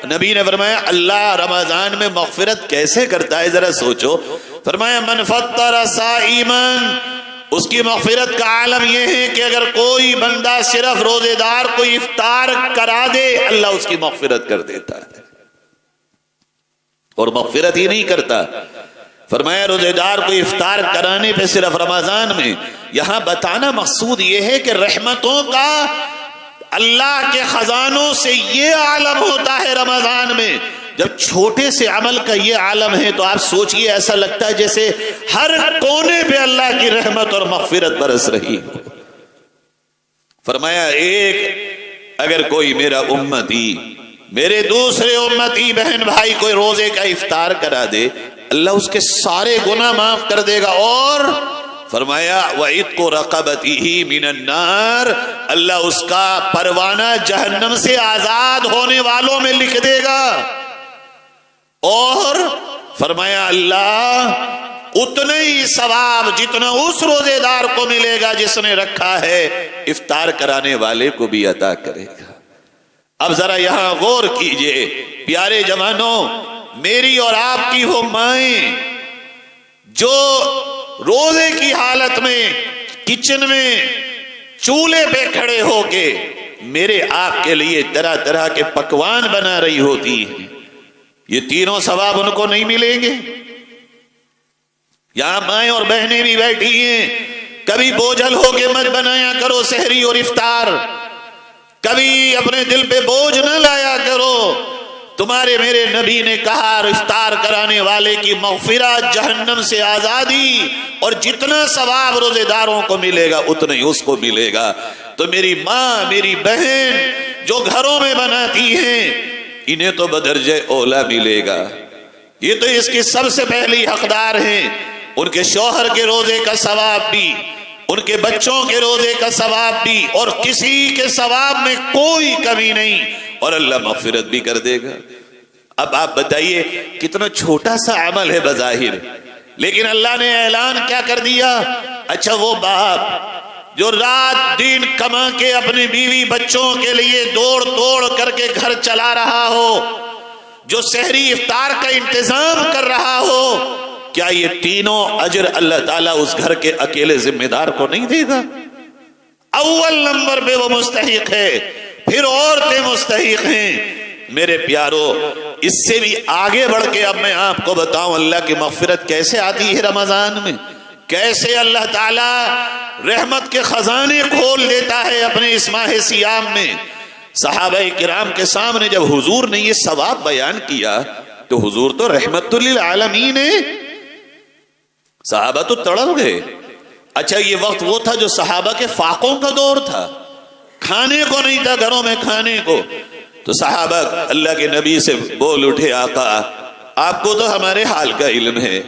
Speaker 2: نبی نے فرمایا اللہ رمضان میں مغفرت کیسے کرتا ہے ذرا سوچو۔ فرمایا من فطر صائما، اس کی مغفرت کا عالم یہ ہے کہ اگر کوئی بندہ صرف روزے دار کو افطار کرا دے اللہ اس کی مغفرت کر دیتا ہے، اور مغفرت ہی نہیں کرتا۔ فرمایا روزے دار کو افطار کرانے پہ صرف رمضان میں، یہاں بتانا مقصود یہ ہے کہ رحمتوں کا، اللہ کے خزانوں سے یہ عالم ہوتا ہے رمضان میں۔ جب چھوٹے سے عمل کا یہ عالم ہے تو آپ سوچئے ایسا لگتا ہے جیسے ہر کونے پہ اللہ کی رحمت اور مغفرت برس رہی ہو۔ فرمایا ایک اگر کوئی میرا امتی، میرے دوسرے امتی بہن بھائی کوئی روزے کا افطار کرا دے اللہ اس کے سارے گناہ معاف کر دے گا، اور فرمایا وَعِتْقُ رَقَبَتِهِ مِنَ النَّارِ، اللہ اس کا پروانہ جہنم سے آزاد ہونے والوں میں لکھ دے گا، اور فرمایا اللہ اتنے ہی ثواب جتنا اس روزے دار کو ملے گا جس نے رکھا ہے افطار کرانے والے کو بھی عطا کرے گا۔ اب ذرا یہاں غور کیجئے پیارے جوانوں، میری اور آپ کی وہ مائیں جو روزے کی حالت میں کچن میں چولہے پہ کھڑے ہو کے میرے آپ کے لیے طرح طرح کے پکوان بنا رہی ہوتی ہیں، یہ تینوں ثواب ان کو نہیں ملیں گے؟ یہاں مائیں اور بہنیں بھی بیٹھی ہیں، کبھی بوجھل ہو کے مت بنایا کرو سحری اور افطار، کبھی اپنے دل پہ بوجھ نہ لایا کرو۔ تمہارے میرے نبی نے کہا افطار کرانے والے کی مغفرت، جہنم سے آزادی، اور جتنا ثواب روزے داروں کو ملے گا اتنا ہی اس کو ملے گا۔ تو میری ماں، میری بہن جو گھروں میں بناتی ہیں انہیں تو بدرجہ اولا ملے گا، یہ تو اس کی سب سے پہلی حقدار ہیں۔ ان کے شوہر کے روزے کا ثواب بھی، ان کے بچوں کے روزے کا ثواب بھی، اور کسی کے ثواب میں کوئی کمی نہیں، اور اللہ مغفرت بھی کر دے گا۔ اب آپ بتائیے کتنا چھوٹا سا عمل ہے بظاہر، لیکن اللہ نے اعلان کیا کر دیا؟ اچھا وہ باپ جو رات دن کما کے اپنی بیوی بچوں کے لیے دوڑ توڑ کر کے گھر چلا رہا ہو، جو سحری افطار کا انتظام کر رہا ہو، کیا یہ تینوں اجر اللہ تعالیٰ اس گھر کے اکیلے ذمہ دار کو نہیں دے گا؟ اول نمبر پہ وہ مستحق ہے، پھر عورتیں مستحق ہیں۔ میرے پیارو، اس سے بھی آگے بڑھ کے اب میں آپ کو بتاؤں اللہ کی مغفرت کیسے آتی ہے رمضان میں، کیسے اللہ تعالیٰ رحمت کے خزانے کھول دیتا ہے اپنے اس ماہ سیام میں۔ صحابہ کرام کے سامنے جب حضور نے یہ ثواب بیان کیا تو حضور تو رحمت للعالمین ہے، صحابہ تو تڑپ گئے۔ اچھا، یہ وقت وہ تھا جو صحابہ کے فاقوں کا دور تھا، کھانے کو نہیں تھا گھروں میں کھانے کو، تو صحابہ اللہ کے نبی سے بول اٹھے، آقا آپ کو تو ہمارے حال کا علم ہے،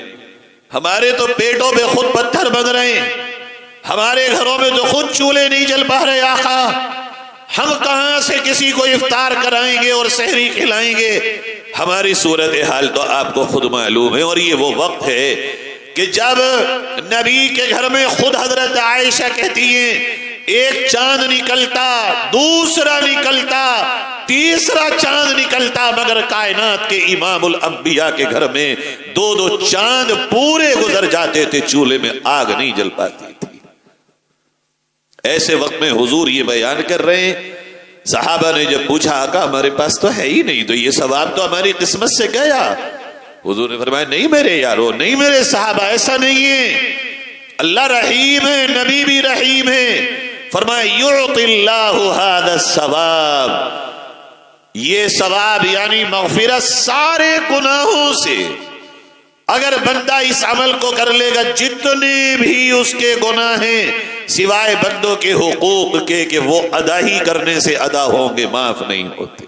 Speaker 2: ہمارے تو پیٹوں پہ خود پتھر بن رہے ہیں، ہمارے گھروں میں تو خود چولہے نہیں جل پا رہے، آقا ہم کہاں سے کسی کو افطار کرائیں گے اور سحری کھلائیں گے؟ ہماری صورتحال تو آپ کو خود معلوم ہے۔ اور یہ وہ وقت ہے کہ جب نبی کے گھر میں خود حضرت عائشہ کہتی ہیں ایک چاند نکلتا، دوسرا نکلتا، تیسرا چاند نکلتا، مگر کائنات کے امام الانبیاء کے گھر میں دو دو چاند پورے گزر جاتے تھے، چولہے میں آگ نہیں جل پاتی تھی۔ ایسے وقت میں حضور یہ بیان کر رہے ہیں۔ صحابہ نے جب پوچھا، آقا ہمارے پاس تو ہے ہی نہیں، تو یہ ثواب تو ہماری قسمت سے گیا۔ حضور نے فرمایا، نہیں میرے یارو، نہیں میرے صحابہ، ایسا نہیں ہے، اللہ رحیم ہے، نبی بھی رحیم ہے۔ فرمایا، یعطی اللہ ھذا الثواب، یہ ثواب یعنی مغفرت سارے گناہوں سے، اگر بندہ اس عمل کو کر لے گا، جتنے بھی اس کے گناہ ہیں سوائے بندوں کے حقوق کے کہ وہ ادا ہی کرنے سے ادا ہوں گے، معاف نہیں ہوتے۔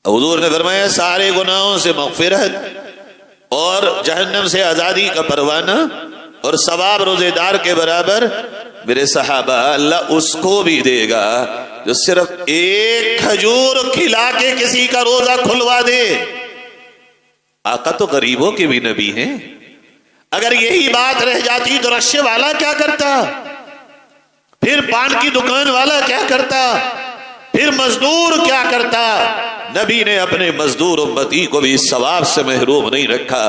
Speaker 2: حضور نے فرمایا سارے گناہوں سے مغفرت اور جہنم سے آزادی کا پروانہ اور ثواب روزے دار کے برابر۔ میرے صحابہ، اللہ اس کو بھی دے گا جو صرف ایک کھجور کھلا کے کسی کا روزہ کھلوا دے۔ آقا تو غریبوں کے بھی نبی ہیں، اگر یہی بات رہ جاتی تو رشے والا کیا کرتا، پھر پان کی دکان والا کیا کرتا، پھر مزدور کیا کرتا؟ نبی نے اپنے مزدور امتی کو بھی اس ثواب سے محروم نہیں رکھا۔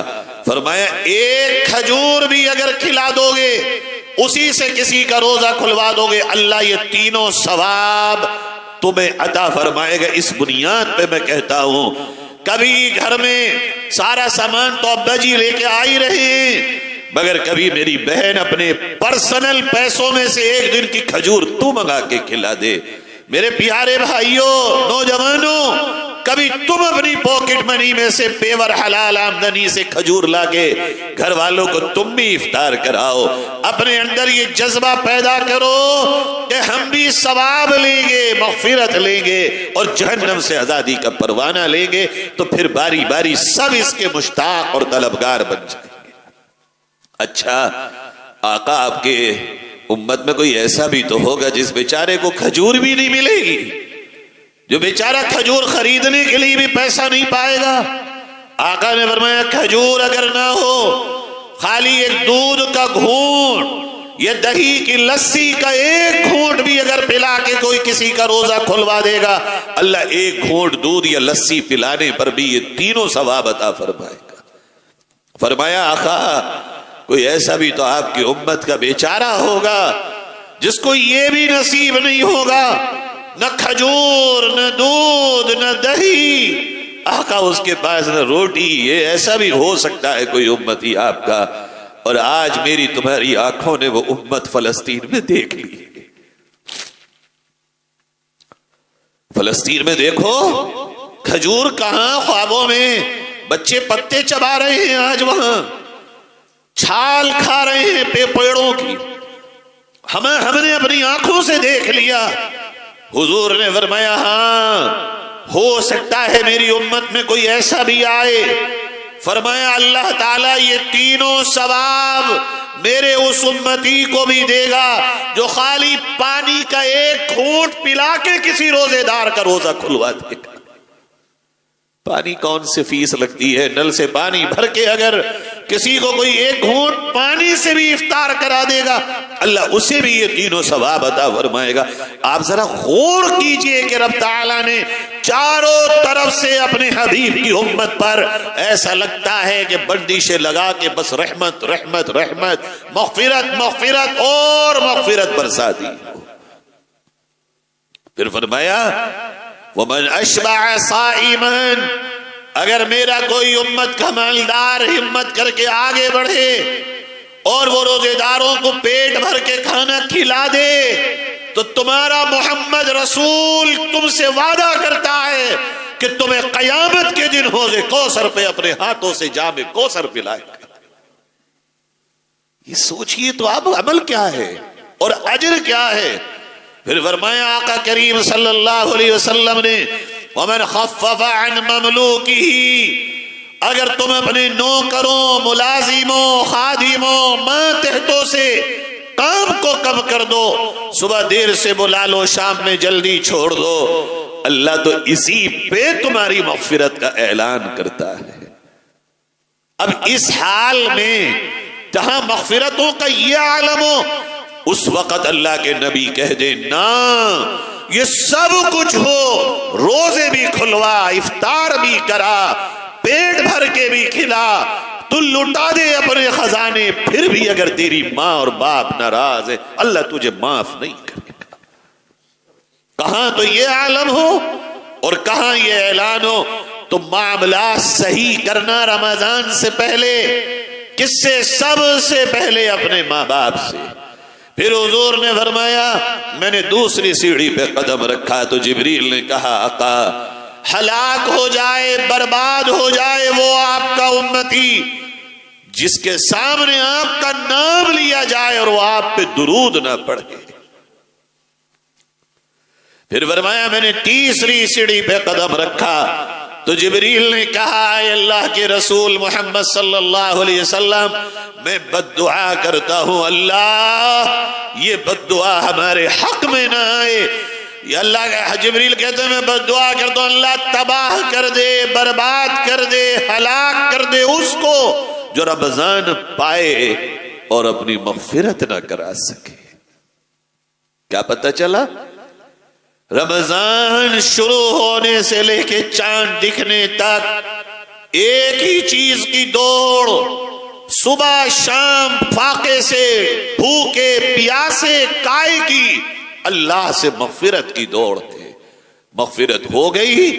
Speaker 2: فرمایا ایک کھجور بھی اگر کھلا دو گے، اسی سے کسی کا روزہ کھلوا دو گے، اللہ یہ تینوں ثواب تمہیں عطا فرمائے گا۔ اس بنیاد پہ میں کہتا ہوں، کبھی گھر میں سارا سامان تو ابا جی لے کے آ ہی رہے ہیں، مگر کبھی میری بہن اپنے پرسنل پیسوں میں سے ایک دن کی کھجور تو منگا کے کھلا دے۔ میرے پیارے بھائیوں، نوجوانوں، کبھی تم اپنی پاکٹ منی میں سے پیور حلال آمدنی سے کھجور لا کے گھر والوں کو تم بھی افطار کراؤ۔ اپنے اندر یہ جذبہ پیدا کرو کہ ہم بھی ثواب لیں گے، مغفرت لیں گے اور جہنم سے آزادی کا پروانہ لیں گے، تو پھر باری باری سب اس کے مشتاق اور طلبگار بن جائیں گے۔ اچھا آقا، آپ کے امت میں کوئی ایسا بھی تو ہوگا جس بیچارے کو کھجور بھی نہیں ملے گی، جو بیچارہ کھجور خریدنے کے لیے بھی پیسہ نہیں پائے گا۔ آقا نے فرمایا کھجور اگر نہ ہو، خالی ایک دودھ کا گھونٹ یا دہی کی لسی کا ایک گھونٹ بھی اگر پلا کے کوئی کسی کا روزہ کھلوا دے گا، اللہ ایک گھونٹ دودھ یا لسی پلانے پر بھی یہ تینوں ثواب عطا فرمائے گا۔ فرمایا آقا کوئی ایسا بھی تو آپ کی امت کا بیچارہ ہوگا جس کو یہ بھی نصیب نہیں ہوگا، نہ کھجور، نہ دودھ، نہ دہی، آقا اس کے پاس نہ روٹی۔ یہ ایسا بھی ہو سکتا ہے کوئی امتی آپ کا، اور آج میری تمہاری آنکھوں نے وہ امت فلسطین میں دیکھ لی۔ فلسطین میں دیکھو کھجور کہاں، خوابوں میں بچے پتے چبا رہے ہیں، آج وہاں چھال کھا رہے ہیں پیڑوں کی۔ ہم نے اپنی آنکھوں سے دیکھ لیا۔ حضور نے فرمایا ہاں ہو سکتا ہے میری امت میں کوئی ایسا بھی آئے۔ فرمایا اللہ تعالیٰ یہ تینوں ثواب میرے اس امتی کو بھی دے گا جو خالی پانی کا ایک گھونٹ پلا کے کسی روزے دار کا روزہ کھلوا دے گا۔ پانی کون سی فیس لگتی ہے؟ نل سے پانی بھر کے اگر کسی کو کوئی ایک گھونٹ پانی سے بھی افطار کرا دے گا اللہ اسے بھی یہ تینوں ثواب عطا فرمائے گا. آپ ذرا غور کیجئے کہ رب تعالیٰ نے چاروں طرف سے اپنے حبیب کی امت پر ایسا لگتا ہے کہ بندشیں لگا کے بس رحمت رحمت رحمت مغفرت مغفرت اور مغفرت برسا دی. پھر فرمایا وَمَنْ أَشْبَعَ صَائِمًا، اگر میرا کوئی امت کا مالدار ہمت کر کے آگے بڑھے اور وہ روزے داروں کو پیٹ بھر کے کھانا کھلا دے تو تمہارا محمد رسول تم سے وعدہ کرتا ہے کہ تمہیں قیامت کے دن حوض کوثر پہ اپنے ہاتھوں سے جام کوثر پلائے گا. یہ سوچئے تو اب عمل کیا ہے اور اجر کیا ہے. پھر فرمایا آقا کریم صلی اللہ علیہ وسلم نے وَمَنْ خَفَّفَ عَنْ مَمْلُوكِهِ، اگر تم اپنے نوکروں ملازموں خادموں ماتحتوں سے کام کو کم کر دو، صبح دیر سے بلا لو شام میں جلدی چھوڑ دو، اللہ تو اسی پہ تمہاری مغفرت کا اعلان کرتا ہے. اب اس حال میں جہاں مغفرتوں کا یہ عالم ہو اس وقت اللہ کے نبی کہہ دے نا یہ سب کچھ ہو، روزے بھی کھلوا افطار بھی کرا پیٹ بھر کے بھی کھلا تو لٹا دے اپنے خزانے، پھر بھی اگر تیری ماں اور باپ ناراض ہے اللہ تجھے معاف نہیں کرے گا. کہاں تو یہ عالم ہو اور کہاں یہ اعلان ہو. تو معاملات صحیح کرنا رمضان سے پہلے کس سے؟ سب سے پہلے اپنے ماں باپ سے. پھر حضور نے فرمایا میں نے دوسری سیڑھی پہ قدم رکھا تو جبریل نے کہا آقا ہلاک ہو جائے برباد ہو جائے وہ آپ کا امتی جس کے سامنے آپ کا نام لیا جائے اور وہ آپ پہ درود نہ پڑھے. پھر فرمایا میں نے تیسری سیڑھی پہ قدم رکھا تو جبریل نے کہا اے اللہ کے رسول محمد صلی اللہ علیہ وسلم میں بد دعا کرتا ہوں اللہ یہ بد دعا ہمارے حق میں نہ آئے. یہ اللہ کا جبریل کہتے ہیں میں بد دعا کرتا ہوں اللہ تباہ کر دے برباد کر دے ہلاک کر دے اس کو جو رمضان پائے اور اپنی مغفرت نہ کرا سکے. کیا پتہ چلا؟ رمضان شروع ہونے سے لے کے چاند دکھنے تک ایک ہی چیز کی دوڑ، صبح شام فاقے سے بھوکے پیاسے کائے کی اللہ سے مغفرت کی دوڑ تھے. مغفرت ہو گئی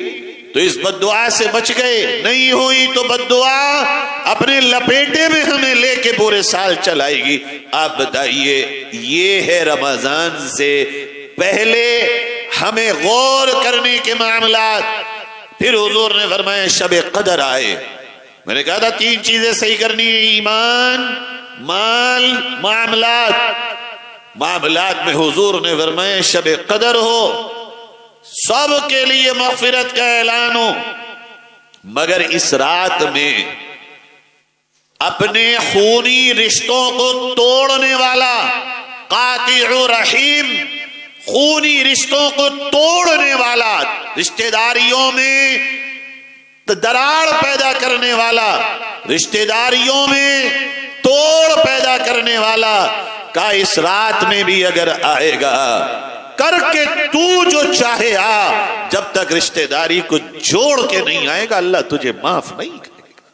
Speaker 2: تو اس بد دعا سے بچ گئے، نہیں ہوئی تو بد دعا اپنے لپیٹے میں ہمیں لے کے پورے سال چلائے گی. آپ بتائیے یہ ہے رمضان سے پہلے ہمیں غور کرنے کے معاملات. پھر حضور نے فرمایا شب قدر آئے، میں نے کہا تھا تین چیزیں صحیح کرنی ہے، ایمان مال معاملات. معاملات میں حضور نے فرمایا شب قدر ہو سب کے لیے مغفرت کا اعلان ہو، مگر اس رات میں اپنے خونی رشتوں کو توڑنے والا قاطع رحیم، خونی رشتوں کو توڑنے والا، رشتہ داریوں میں دراڑ پیدا کرنے والا، رشتہ داریوں میں توڑ پیدا کرنے والا کا اس رات میں بھی اگر آئے گا کر کے تو جو چاہے آ، جب تک رشتہ داری کو جوڑ کے نہیں آئے گا اللہ تجھے معاف نہیں کرے گا.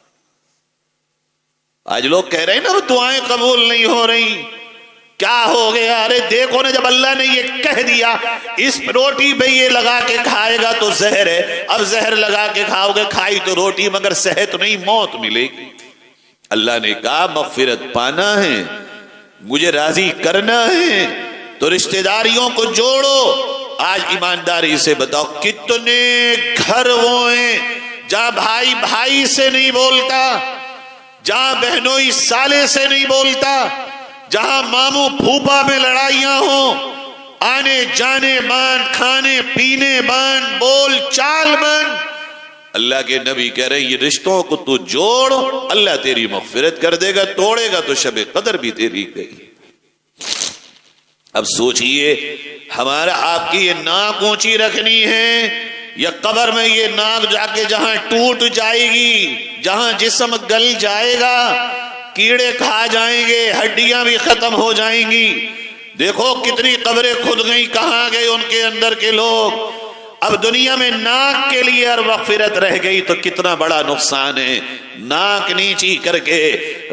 Speaker 2: آج لوگ کہہ رہے ہیں نا وہ دعائیں قبول نہیں ہو رہی، کیا ہو گیا؟ ارے دیکھو نا جب اللہ نے یہ کہہ دیا اس روٹی پہ یہ لگا کے کھائے گا تو زہر ہے، اب زہر لگا کے کھاؤ گے، کھائی تو روٹی مگر صحت نہیں موت ملے گی. اللہ نے کہا مغفرت پانا ہے مجھے راضی کرنا ہے تو رشتہ داریوں کو جوڑو. آج ایمانداری سے بتاؤ کتنے گھر وہ ہیں جہاں بھائی بھائی سے نہیں بولتا، جہاں بہنوئی سالے سے نہیں بولتا، جہاں ماموں پھوپا میں لڑائیاں ہوں، آنے جانے بان، کھانے پینے بان، بول چال بان. اللہ کے نبی کہہ رہے ہیں یہ رشتوں کو تو جوڑ اللہ تیری مغفرت کر دے گا، توڑے گا تو شب قدر بھی تیری گئی. اب سوچئے ہمارا آپ کی یہ ناک اونچی رکھنی ہے یا قبر میں یہ ناک جا کے جہاں ٹوٹ جائے گی جہاں جسم گل جائے گا، کیڑے کھا جائیں گے، ہڈیاں بھی ختم ہو جائیں گی۔ دیکھو کتنی قبریں کھد گئی، کہاں گئے ان کے اندر کے لوگ؟ اب دنیا میں ناک کے لیے اور مغفرت رہ گئی تو کتنا بڑا نقصان ہے۔ ناک نیچی کر کے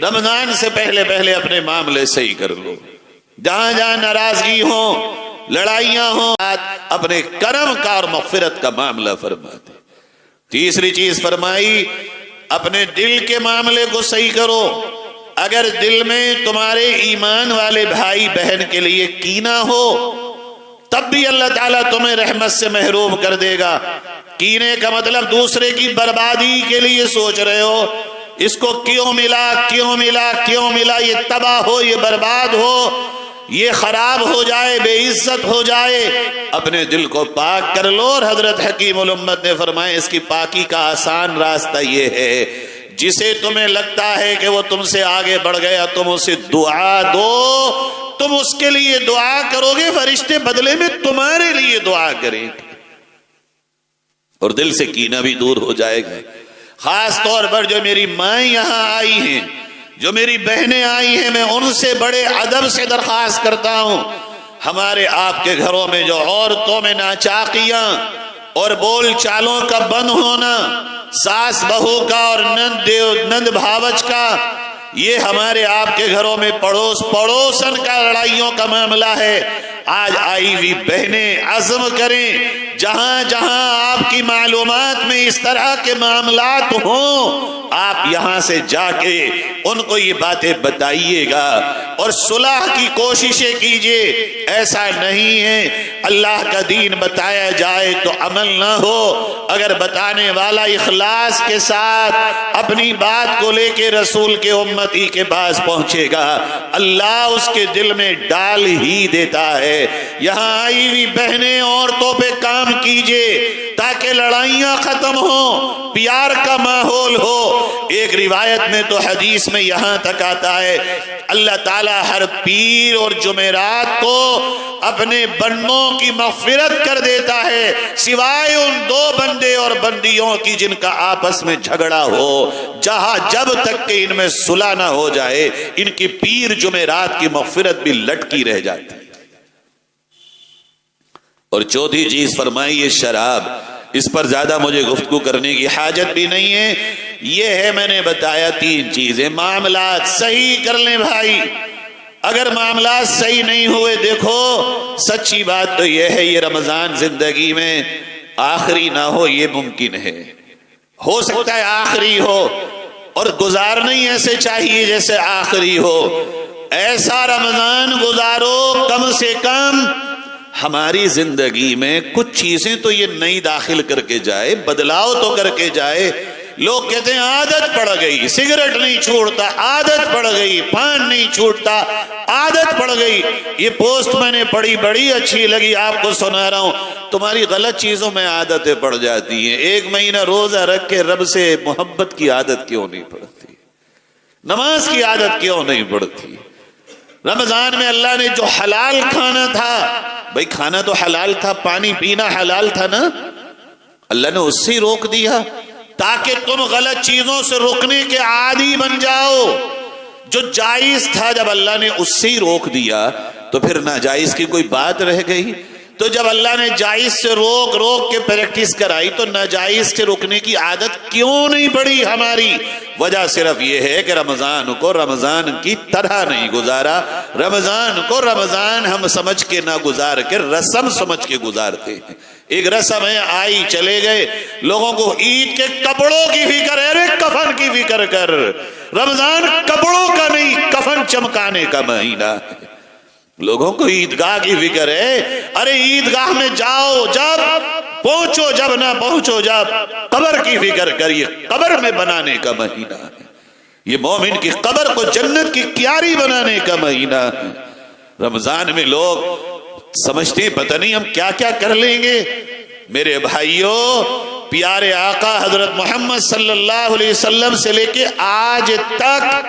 Speaker 2: رمضان سے پہلے پہلے اپنے معاملے صحیح کر لو۔ جہاں جہاں ناراضگی ہو، لڑائیاں ہوں، اپنے کرم کا اور مغفرت کا معاملہ فرماتے۔ تیسری چیز فرمائی، اپنے دل کے معاملے کو صحیح کرو۔ اگر دل میں تمہارے ایمان والے بھائی بہن کے لیے کینہ ہو تب بھی اللہ تعالیٰ تمہیں رحمت سے محروم کر دے گا۔ کینے کا مطلب دوسرے کی بربادی کے لیے سوچ رہے ہو، اس کو کیوں ملا، کیوں ملا، کیوں ملا، یہ تباہ ہو، یہ برباد ہو، یہ خراب ہو جائے، بے عزت ہو جائے۔ اپنے دل کو پاک کر لو۔ اور حضرت حکیم الامت نے فرمایا اس کی پاکی کا آسان راستہ یہ ہے، جسے تمہیں لگتا ہے کہ وہ تم سے آگے بڑھ گیا، تم اسے دعا دو۔ تم اس کے لیے دعا کرو گے، فرشتے بدلے میں تمہارے لیے دعا کریں گے، اور دل سے کینہ بھی دور ہو جائے گا۔ خاص طور پر جو میری مائیں یہاں آئی ہیں، جو میری بہنیں آئی ہیں، میں ان سے بڑے ادب سے درخواست کرتا ہوں، ہمارے آپ کے گھروں میں جو عورتوں میں ناچاقیاں اور بول چالوں کا بند ہونا، ساس بہو کا اور نند بھاوچ کا، یہ ہمارے آپ کے گھروں میں پڑوسن کا لڑائیوں کا معاملہ ہے۔ آج آئی ہوئی بہنیں عزم کریں، جہاں جہاں آپ کی معلومات میں اس طرح کے معاملات ہوں، آپ یہاں سے جا کے ان کو یہ باتیں بتائیے گا اور صلح کی کوششیں کیجیے۔ ایسا نہیں ہے اللہ کا دین بتایا جائے تو عمل نہ ہو۔ اگر بتانے والا اخلاص کے ساتھ اپنی بات کو لے کے رسول کے امتی کے پاس پہنچے گا، اللہ اس کے دل میں ڈال ہی دیتا ہے۔ یہاں آئی ہوئی بہنیں عورتوں پہ کام کیجیے تاکہ لڑائیاں ختم ہوں، پیار کا ماحول ہو۔ ایک روایت میں تو حدیث میں یہاں تک آتا ہے، اللہ تعالیٰ ہر پیر اور جمعرات کو اپنے بندوں کی مغفرت کر دیتا ہے، سوائے ان دو بندے اور بندیوں کی جن کا آپس میں جھگڑا ہو۔ جب تک کہ ان میں صلح نہ ہو جائے، ان کی پیر جمعرات کی مغفرت بھی لٹکی رہ جاتی۔ اور چوتھی چیز فرمائی یہ شراب، اس پر زیادہ مجھے گفتگو کرنے کی حاجت بھی نہیں ہے۔ یہ ہے میں نے بتایا تین چیزیں، معاملات صحیح کر لیں بھائی۔ اگر معاملات صحیح نہیں ہوئے، دیکھو سچی بات تو یہ ہے، یہ رمضان زندگی میں آخری نہ ہو، یہ ممکن ہے، ہو سکتا ہے آخری ہو، اور گزارنا ہی ایسے چاہیے جیسے آخری ہو۔ ایسا رمضان گزارو کم سے کم ہماری زندگی میں کچھ چیزیں تو یہ نئی داخل کر کے جائے، بدلاؤ تو کر کے جائے۔ لوگ کہتے ہیں عادت پڑ گئی، سگریٹ نہیں چھوڑتا، عادت پڑ گئی، پان نہیں چھوڑتا، عادت پڑ گئی۔ یہ پوسٹ میں نے پڑھی، بڑی اچھی لگی، آپ کو سنا رہا ہوں۔ تمہاری غلط چیزوں میں عادتیں پڑ جاتی ہیں۔ ایک مہینہ روزہ رکھ کے رب سے محبت کی عادت کیوں نہیں پڑتی؟ نماز کی عادت کیوں نہیں پڑتی؟ رمضان میں اللہ نے جو حلال کھانا تھا، بھائی کھانا تو حلال تھا، پانی پینا حلال تھا نا، اللہ نے اس سے ہی روک دیا تاکہ تم غلط چیزوں سے رکنے کے عادی بن جاؤ۔ جو جائز تھا جب اللہ نے اس سے ہی روک دیا تو پھر ناجائز کی کوئی بات رہ گئی؟ تو جب اللہ نے جائز سے روک کے پریکٹس کرائی تو ناجائز سے رکنے کی عادت کیوں نہیں پڑی ہماری؟ وجہ صرف یہ ہے کہ رمضان کو رمضان کی طرح نہیں گزارا۔ رمضان کو رمضان ہم سمجھ کے نہ گزار کے رسم سمجھ کے گزارتے ہیں۔ ایک رسم ہے، آئی چلے گئے، لوگوں کو عید کے کپڑوں کی فکر ہے، ارے کفن کی فکر کر۔ رمضان کپڑوں کا نہیں، کفن چمکانے کا مہینہ ہے۔ لوگوں کو عیدگاہ کی فکر ہے، ارے عیدگاہ میں جاؤ جب پہنچو، جب نہ پہنچو جب۔ قبر کی فکر کریے، قبر میں بنانے کا مہینہ ہے یہ، مومن کی قبر کو جنت کی کیاری بنانے کا مہینہ ہے۔ رمضان میں لوگ سمجھتے ہیں پتہ نہیں ہم کیا کیا کر لیں گے۔ میرے بھائیوں، پیارے آقا حضرت محمد صلی اللہ علیہ وسلم سے لے کے آج تک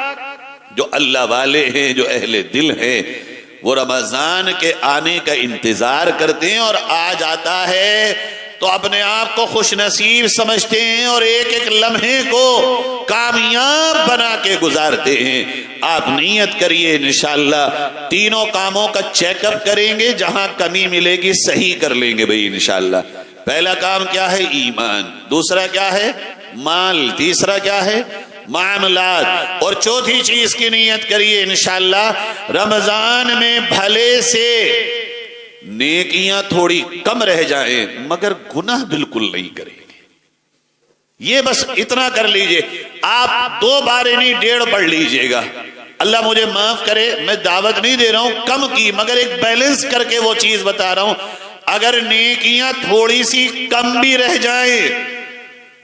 Speaker 2: جو اللہ والے ہیں، جو اہل دل ہیں، وہ رمضان کے آنے کا انتظار کرتے ہیں، اور آ جاتا ہے تو اپنے آپ کو خوش نصیب سمجھتے ہیں اور ایک ایک لمحے کو کامیاب بنا کے گزارتے ہیں. آپ نیت کریے انشاءاللہ تینوں کاموں کا چیک اپ کریں گے, جہاں کمی ملے گی صحیح کر لیں گے بھائی انشاءاللہ. پہلا کام کیا ہے؟ ایمان. دوسرا کیا ہے؟ مال. تیسرا کیا ہے؟ معاملات. اور چوتھی چیز کی نیت کریے انشاءاللہ رمضان میں بھلے سے نیکیاں تھوڑی کم رہ جائیں مگر گناہ بالکل نہیں کریں گے. یہ بس اتنا کر لیجئے. آپ 2 بارے نہیں 1.5 پڑھ لیجئے گا. اللہ مجھے معاف کرے, میں دعوت نہیں دے رہا ہوں کم کی, مگر ایک بیلنس کر کے وہ چیز بتا رہا ہوں. اگر نیکیاں تھوڑی سی کم بھی رہ جائیں,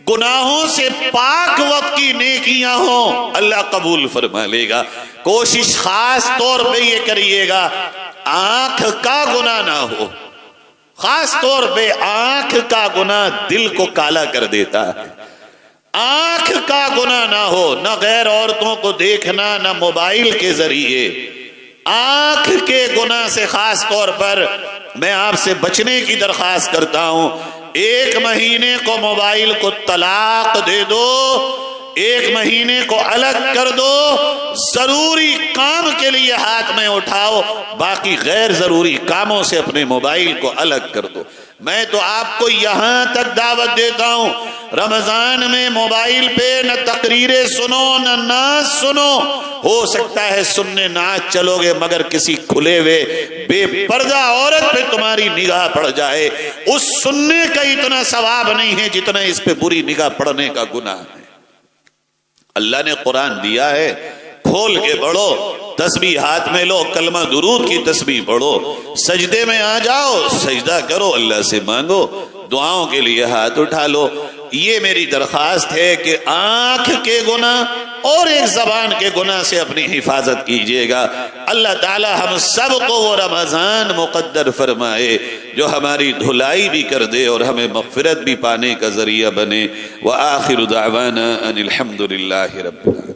Speaker 2: گناہوں سے پاک وقت کی نیکیاں ہوں, اللہ قبول فرما لے گا. کوشش خاص طور پہ یہ کریے گا آنکھ کا گناہ نہ ہو. خاص طور پہ آنکھ کا گناہ دل کو کالا کر دیتا ہے. آنکھ کا گناہ نہ ہو, نہ غیر عورتوں کو دیکھنا, نہ موبائل کے ذریعے. آنکھ کے گناہ سے خاص طور پر میں آپ سے بچنے کی درخواست کرتا ہوں. 1 مہینے کو موبائل کو طلاق دے دو, 1 مہینے کو الگ کر دو. ضروری کام کے لیے ہاتھ میں اٹھاؤ, باقی غیر ضروری کاموں سے اپنے موبائل کو الگ کر دو. میں تو آپ کو یہاں تک دعوت دیتا ہوں رمضان میں موبائل پہ نہ تقریریں سنو نہ ناچ سنو. ہو سکتا ہے سننے ناچ چلو گے مگر کسی کھلے ہوئے بے پردہ عورت پہ تمہاری نگاہ پڑ جائے, اس سننے کا اتنا ثواب نہیں ہے جتنا اس پہ بری نگاہ پڑنے کا گناہ ہے. اللہ نے قرآن دیا ہے, کھول کے پڑھو, تسبیح ہاتھ میں لو, کلمہ درود کی تسبیح پڑھو, سجدے میں آ جاؤ, سجدہ کرو, اللہ سے مانگو, دعاؤں کے لیے ہاتھ اٹھا لو. یہ میری درخواست ہے کہ آنکھ کے گناہ اور ایک زبان کے گناہ سے اپنی حفاظت کیجیے گا. اللہ تعالی ہم سب کو وہ رمضان مقدر فرمائے جو ہماری دھلائی بھی کر دے اور ہمیں مغفرت بھی پانے کا ذریعہ بنے. وآخر دعوانا ان الحمد للہ رب العالمین.